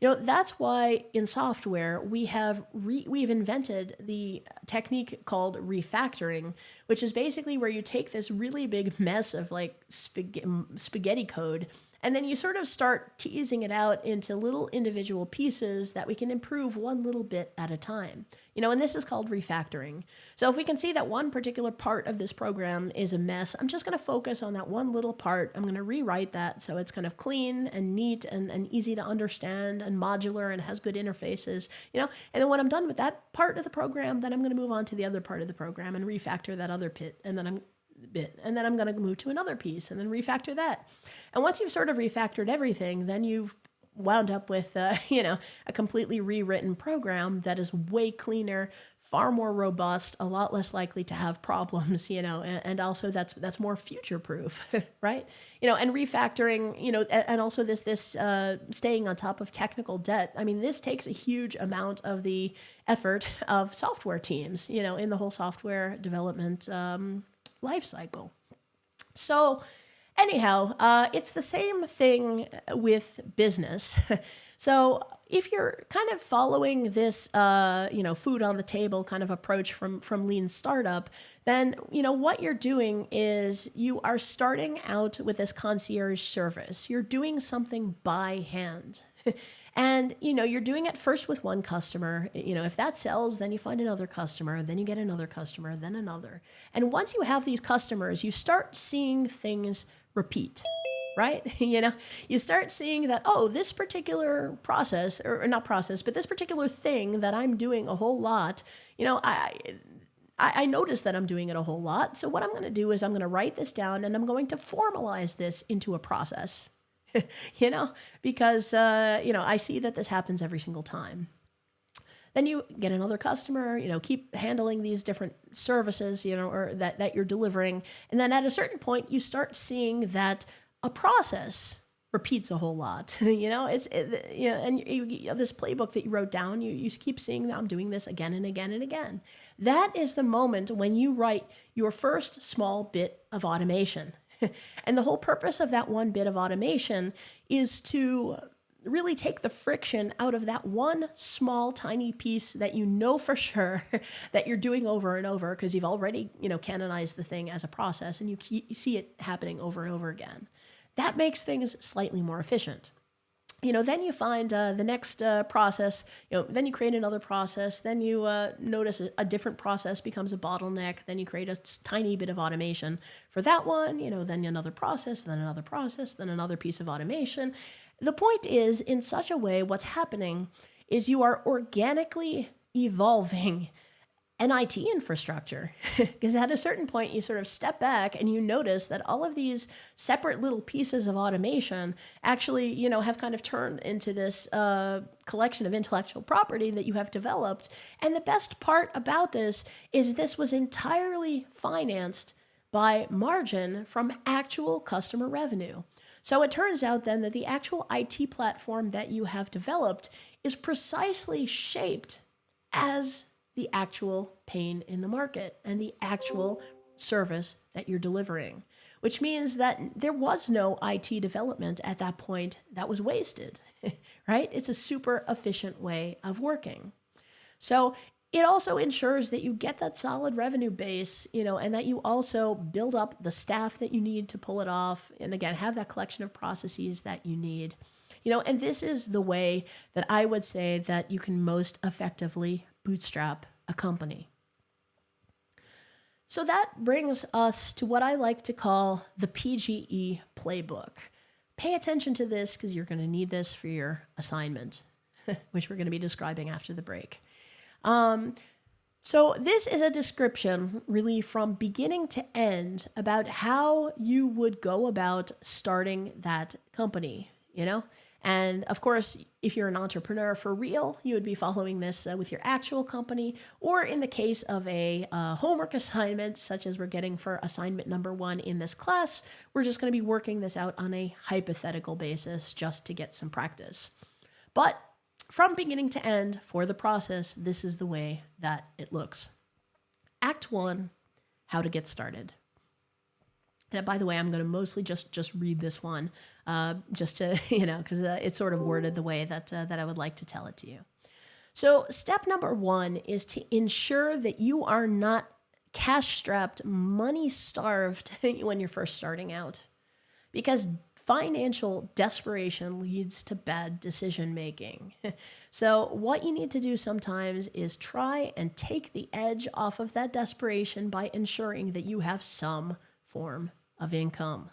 That's why in software we've invented the technique called refactoring, which is basically where you take this really big mess of like spaghetti code, and then you sort of start teasing it out into little individual pieces that we can improve one little bit at a time. And this is called refactoring. So if we can see that one particular part of this program is a mess, I'm just going to focus on that one little part. I'm going to rewrite that so it's kind of clean and neat and easy to understand and modular and has good interfaces, and then when I'm done with that part of the program, then I'm going to move on to the other part of the program and refactor that other bit, and then I'm going to move to another piece and then refactor that. And once you've sort of refactored everything, then you've wound up with, a completely rewritten program that is way cleaner, far more robust, a lot less likely to have problems, and also that's more future-proof, right? And refactoring, and also this staying on top of technical debt. This takes a huge amount of the effort of software teams, in the whole software development life cycle. So anyhow, it's the same thing with business. So if you're kind of following this, food on the table kind of approach from lean startup, then, what you're doing is you are starting out with this concierge service. You're doing something by hand. And, you're doing it first with one customer. If that sells, then you find another customer, then you get another customer, then another. And once you have these customers, you start seeing things repeat, right? You start seeing that, this particular process, or not process, but this particular thing that I'm doing a whole lot, I notice that I'm doing it a whole lot. So what I'm going to do is I'm going to write this down and I'm going to formalize this into a process, because, I see that this happens every single time. Then you get another customer, keep handling these different services, or that you're delivering. And then at a certain point, you start seeing that a process repeats a whole lot. And this playbook that you wrote down, you keep seeing that I'm doing this again and again and again. That is the moment when you write your first small bit of automation. And the whole purpose of that one bit of automation is to really take the friction out of that one small, tiny piece that you know for sure that you're doing over and over because you've already, canonized the thing as a process and you see it happening over and over again. That makes things slightly more efficient. Then you find the next process, then you create another process, then you notice a different process becomes a bottleneck, then you create a tiny bit of automation for that one, then another process, then another process, then another piece of automation. The point is, in such a way, what's happening is you are organically evolving an IT infrastructure, because at a certain point you sort of step back and you notice that all of these separate little pieces of automation actually, have kind of turned into this collection of intellectual property that you have developed. And the best part about this is this was entirely financed by margin from actual customer revenue. So it turns out then that the actual IT platform that you have developed is precisely shaped as the actual pain in the market and the actual service that you're delivering, which means that there was no IT development at that point that was wasted, right? It's a super efficient way of working. So it also ensures that you get that solid revenue base, and that you also build up the staff that you need to pull it off. And again, have that collection of processes that you need, and this is the way that I would say that you can most effectively bootstrap a company. So that brings us to what I like to call the PGE Playbook. Pay attention to this because you're going to need this for your assignment, which we're going to be describing after the break. So this is a description really from beginning to end about how you would go about starting that company, And of course, if you're an entrepreneur for real, you would be following this with your actual company, or in the case of a homework assignment, such as we're getting for assignment number 1 in this class, we're just going to be working this out on a hypothetical basis just to get some practice. But from beginning to end for the process, this is the way that it looks. Act 1, how to get started. And by the way, I'm going to mostly just read this one, just to, because it's sort of worded the way that I would like to tell it to you. So step number 1 is to ensure that you are not cash-strapped, money-starved when you're first starting out, because financial desperation leads to bad decision-making. So what you need to do sometimes is try and take the edge off of that desperation by ensuring that you have some form of income,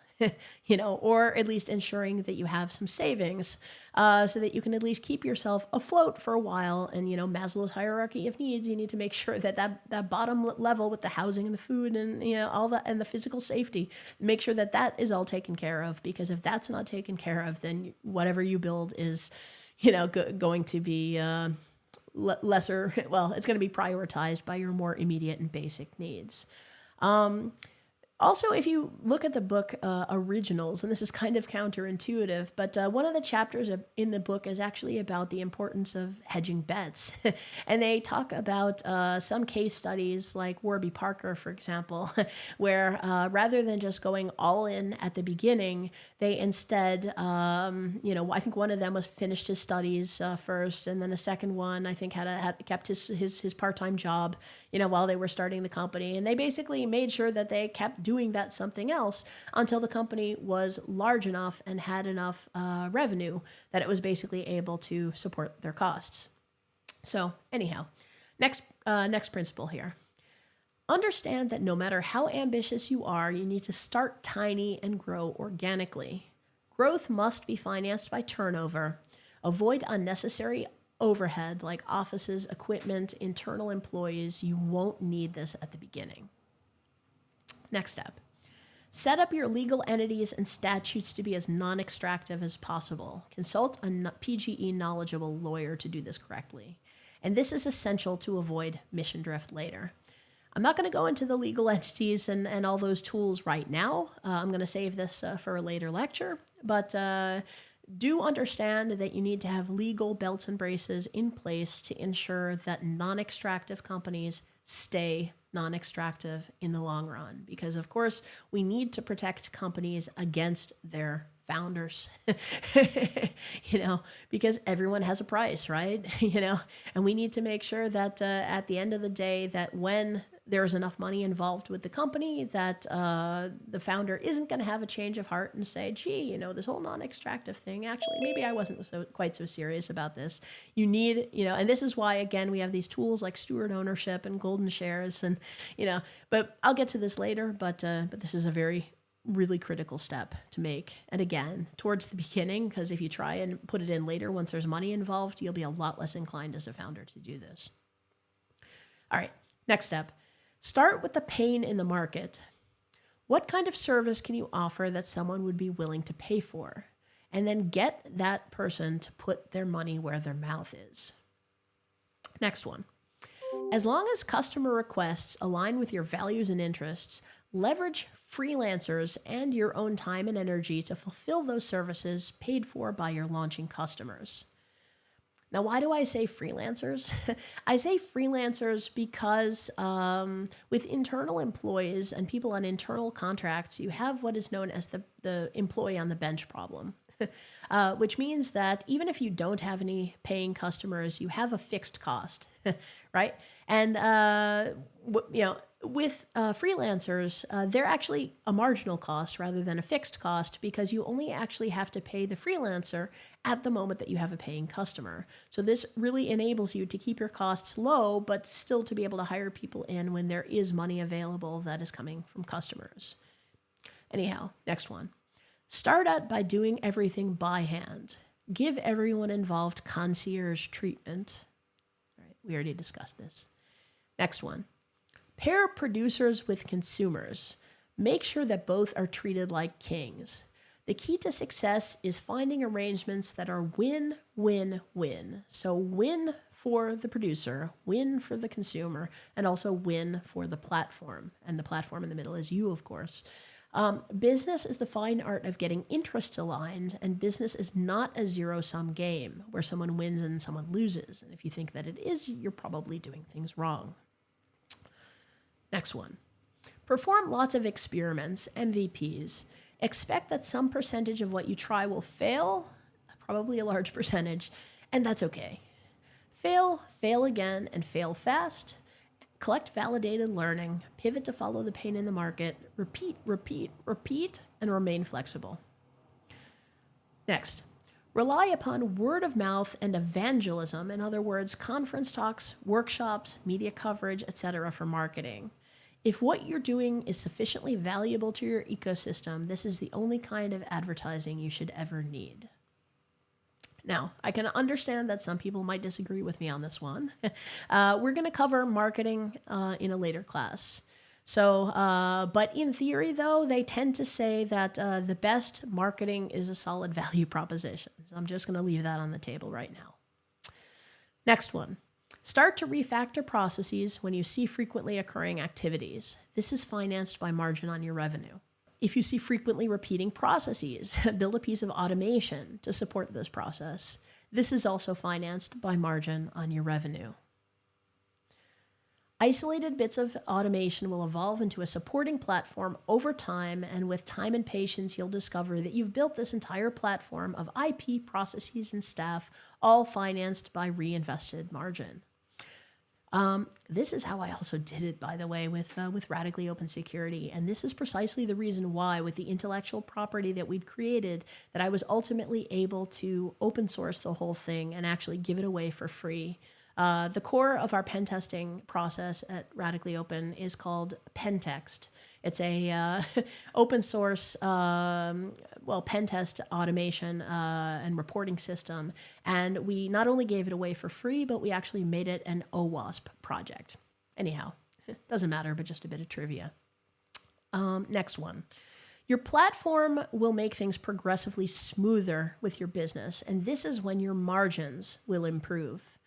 or at least ensuring that you have some savings so that you can at least keep yourself afloat for a while. And, Maslow's hierarchy of needs, you need to make sure that bottom level with the housing and the food and, all that and the physical safety, make sure that is all taken care of, because if that's not taken care of, then whatever you build is, going to be lesser. Well, it's going to be prioritized by your more immediate and basic needs. Also, if you look at the book Originals, and this is kind of counterintuitive, but one of the chapters in the book is actually about the importance of hedging bets. And they talk about some case studies like Warby Parker, for example, where rather than just going all in at the beginning, they instead, I think one of them was finished his studies first, and then the second one, I think, had kept his part-time job, while they were starting the company. And they basically made sure that they kept doing that something else until the company was large enough and had enough revenue that it was basically able to support their costs. So anyhow, next principle here. Understand that no matter how ambitious you are, you need to start tiny and grow organically. Growth must be financed by turnover. Avoid unnecessary overhead like offices, equipment, internal employees, you won't need this at the beginning. Next step. Set up your legal entities and statutes to be as non-extractive as possible. Consult a PGE knowledgeable lawyer to do this correctly. And this is essential to avoid mission drift later. I'm not going to go into the legal entities and all those tools right now. I'm going to save this for a later lecture. But do understand that you need to have legal belts and braces in place to ensure that non-extractive companies stay non-extractive in the long run. Because, of course, we need to protect companies against their founders, because everyone has a price, right? And we need to make sure that at the end of the day, that when there's enough money involved with the company, that the founder isn't going to have a change of heart and say, gee, this whole non-extractive thing, actually, maybe I wasn't quite so serious about this. You need, and this is why, again, we have these tools like steward ownership and golden shares and, but I'll get to this later, but this is a really critical step to make. And again, towards the beginning, because if you try and put it in later, once there's money involved, you'll be a lot less inclined as a founder to do this. All right, next step. Start with the pain in the market. What kind of service can you offer that someone would be willing to pay for? And then get that person to put their money where their mouth is. Next one. As long as customer requests align with your values and interests, leverage freelancers and your own time and energy to fulfill those services paid for by your launching customers. Now, why do I say freelancers? I say freelancers because with internal employees and people on internal contracts, you have what is known as the employee on the bench problem, which means that even if you don't have any paying customers, you have a fixed cost, right? And, with freelancers, they're actually a marginal cost rather than a fixed cost because you only actually have to pay the freelancer at the moment that you have a paying customer. So this really enables you to keep your costs low, but still to be able to hire people in when there is money available that is coming from customers. Anyhow, next one. Start out by doing everything by hand. Give everyone involved concierge treatment. All right, we already discussed this. Next one. Pair producers with consumers. Make sure that both are treated like kings. The key to success is finding arrangements that are win, win, win. So win for the producer, win for the consumer, and also win for the platform. And the platform in the middle is you, of course. Business is the fine art of getting interests aligned, and business is not a zero-sum game where someone wins and someone loses. And if you think that it is, you're probably doing things wrong. Next one. Perform lots of experiments, MVPs. Expect that some percentage of what you try will fail, probably a large percentage, and that's okay. Fail again, and fail fast. Collect validated learning, pivot to follow the pain in the market, repeat, and remain flexible. Next. Rely upon word of mouth and evangelism, in other words, conference talks, workshops, media coverage, etc. for marketing. If what you're doing is sufficiently valuable to your ecosystem, this is the only kind of advertising you should ever need. Now, I can understand that some people might disagree with me on this one. We're going to cover marketing in a later class. So, but in theory, though, they tend to say that the best marketing is a solid value proposition. So I'm just going to leave that on the table right now. Next one. Start to refactor processes when you see frequently occurring activities. This is financed by margin on your revenue. If you see frequently repeating processes, build a piece of automation to support this process. This is also financed by margin on your revenue. Isolated bits of automation will evolve into a supporting platform over time, and with time and patience, you'll discover that you've built this entire platform of IP, processes, and staff, all financed by reinvested margin. This is how I also did it, by the way, with Radically Open Security. And this is precisely the reason why, with the intellectual property that we'd created, that I was ultimately able to open source the whole thing and actually give it away for free. The core of our pen testing process at Radically Open is called Pentext. It's a open source, pen test automation and reporting system. And we not only gave it away for free, but we actually made it an OWASP project. Anyhow, doesn't matter, but just a bit of trivia. Next one. Your platform will make things progressively smoother with your business, and this is when your margins will improve.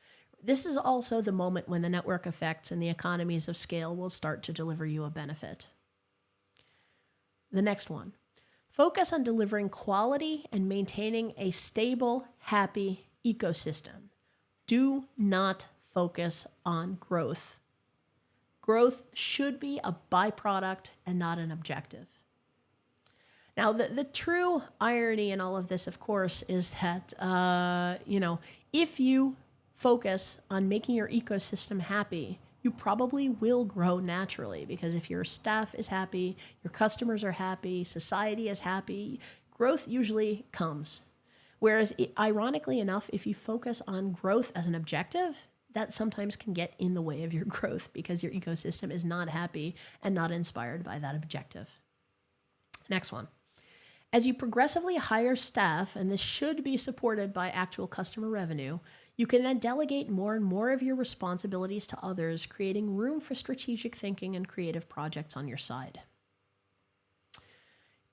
This is also the moment when the network effects and the economies of scale will start to deliver you a benefit. The next one. Focus on delivering quality and maintaining a stable, happy ecosystem. Do not focus on growth. Growth should be a byproduct and not an objective. Now, the true irony in all of this, of course, is that, if you focus on making your ecosystem happy, you probably will grow naturally, because if your staff is happy, your customers are happy, society is happy, growth usually comes. Whereas, ironically enough, if you focus on growth as an objective, that sometimes can get in the way of your growth because your ecosystem is not happy and not inspired by that objective. Next one. As you progressively hire staff, and this should be supported by actual customer revenue, you can then delegate more and more of your responsibilities to others, creating room for strategic thinking and creative projects on your side.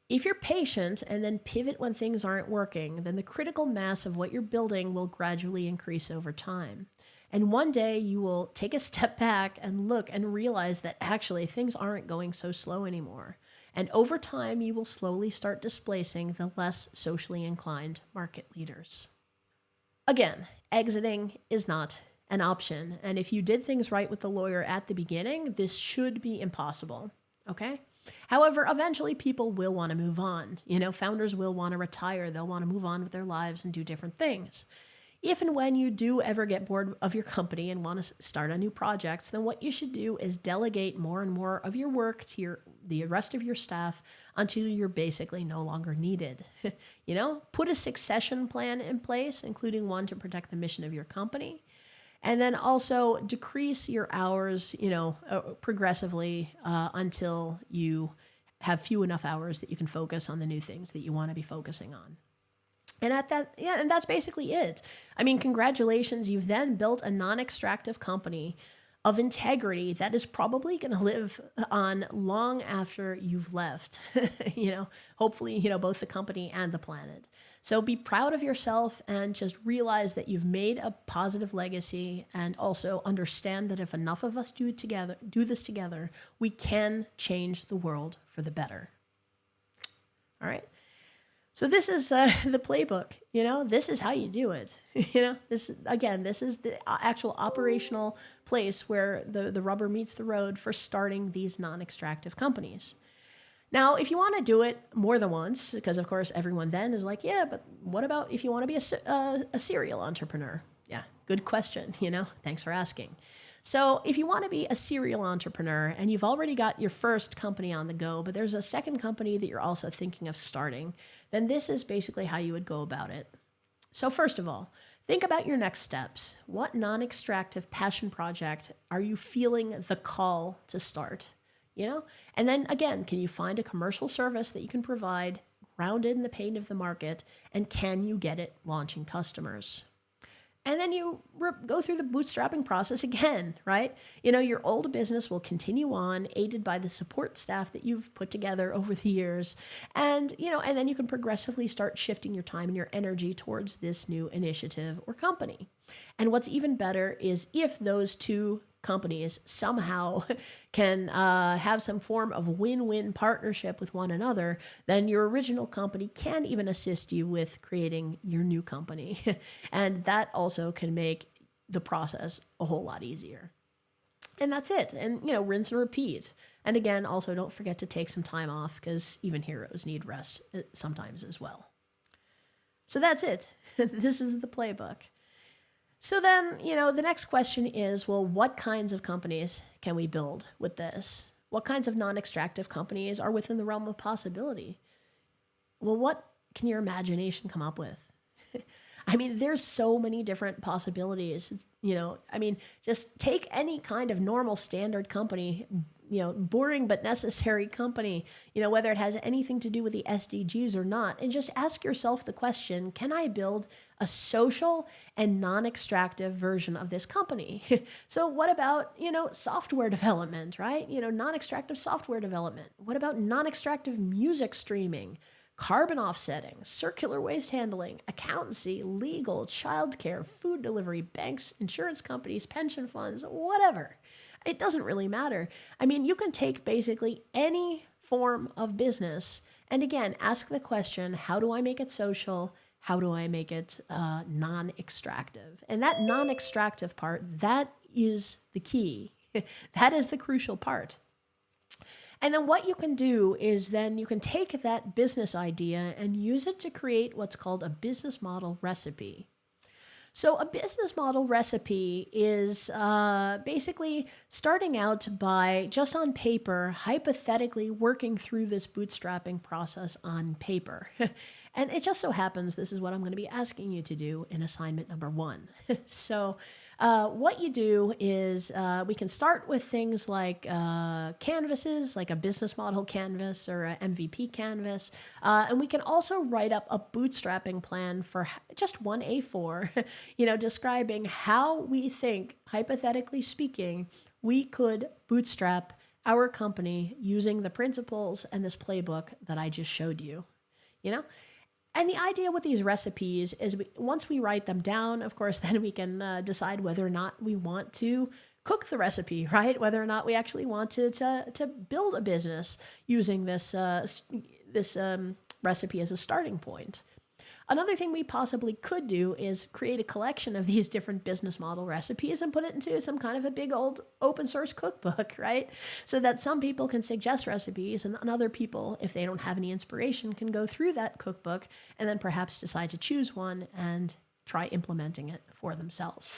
If you're patient and then pivot when things aren't working, then the critical mass of what you're building will gradually increase over time. And one day you will take a step back and look and realize that actually things aren't going so slow anymore. And over time, you will slowly start displacing the less socially inclined market leaders. Again, exiting is not an option. And if you did things right with the lawyer at the beginning, this should be impossible. Okay? However, eventually people will want to move on. Founders will want to retire. They'll want to move on with their lives and do different things. If and when you do ever get bored of your company and want to start on new projects, then what you should do is delegate more and more of your work to the rest of your staff until you're basically no longer needed. Put a succession plan in place, including one to protect the mission of your company. And then also decrease your hours, progressively until you have few enough hours that you can focus on the new things that you want to be focusing on. And and that's basically it. I mean, congratulations, you've then built a non-extractive company of integrity that is probably going to live on long after you've left, hopefully, both the company and the planet. So be proud of yourself and just realize that you've made a positive legacy, and also understand that if enough of us do this together, we can change the world for the better. All right. So this is the playbook, this is how you do it. This is the actual operational place where the rubber meets the road for starting these non-extractive companies. Now, if you want to do it more than once, because of course everyone then is like, yeah, but what about if you want to be a serial entrepreneur? Yeah, good question, thanks for asking. So if you want to be a serial entrepreneur and you've already got your first company on the go, but there's a second company that you're also thinking of starting, then this is basically how you would go about it. So first of all, think about your next steps. What non-extractive passion project are you feeling the call to start? And then again, can you find a commercial service that you can provide grounded in the pain of the market, and can you get it launching customers? And then you go through the bootstrapping process again, right? Your old business will continue on, aided by the support staff that you've put together over the years. And, and then you can progressively start shifting your time and your energy towards this new initiative or company. And what's even better is if those two companies somehow can have some form of win-win partnership with one another, then your original company can even assist you with creating your new company. And that also can make the process a whole lot easier. And that's it. And, rinse and repeat. And again, also don't forget to take some time off, because even heroes need rest sometimes as well. So that's it. This is the playbook. So then, the next question is, well, what kinds of companies can we build with this? What kinds of non-extractive companies are within the realm of possibility? Well, what can your imagination come up with? I mean, there's so many different possibilities. I mean, just take any kind of normal standard company, boring but necessary company, whether it has anything to do with the SDGs or not, and just ask yourself the question, can I build a social and non-extractive version of this company? So what about, software development, right? Non-extractive software development. What about non-extractive music streaming? Carbon offsetting, circular waste handling, accountancy, legal, childcare, food delivery, banks, insurance companies, pension funds, whatever. It doesn't really matter. I mean, you can take basically any form of business and again, ask the question, how do I make it social? How do I make it non-extractive? And that non-extractive part, that is the key. That is the crucial part. And then what you can do is then you can take that business idea and use it to create what's called a business model recipe. So a business model recipe is basically starting out by just on paper, hypothetically working through this bootstrapping process on paper. And it just so happens this is what I'm going to be asking you to do in assignment number 1. So what you do is we can start with things like canvases, like a business model canvas or an MVP canvas. And we can also write up a bootstrapping plan for just one A4, describing how we think, hypothetically speaking, we could bootstrap our company using the principles and this playbook that I just showed you, And the idea with these recipes is once we write them down, of course, then we can decide whether or not we want to cook the recipe, right? Whether or not we actually want to build a business using this recipe as a starting point. Another thing we possibly could do is create a collection of these different business model recipes and put it into some kind of a big old open source cookbook, right? So that some people can suggest recipes and other people, if they don't have any inspiration, can go through that cookbook and then perhaps decide to choose one and try implementing it for themselves.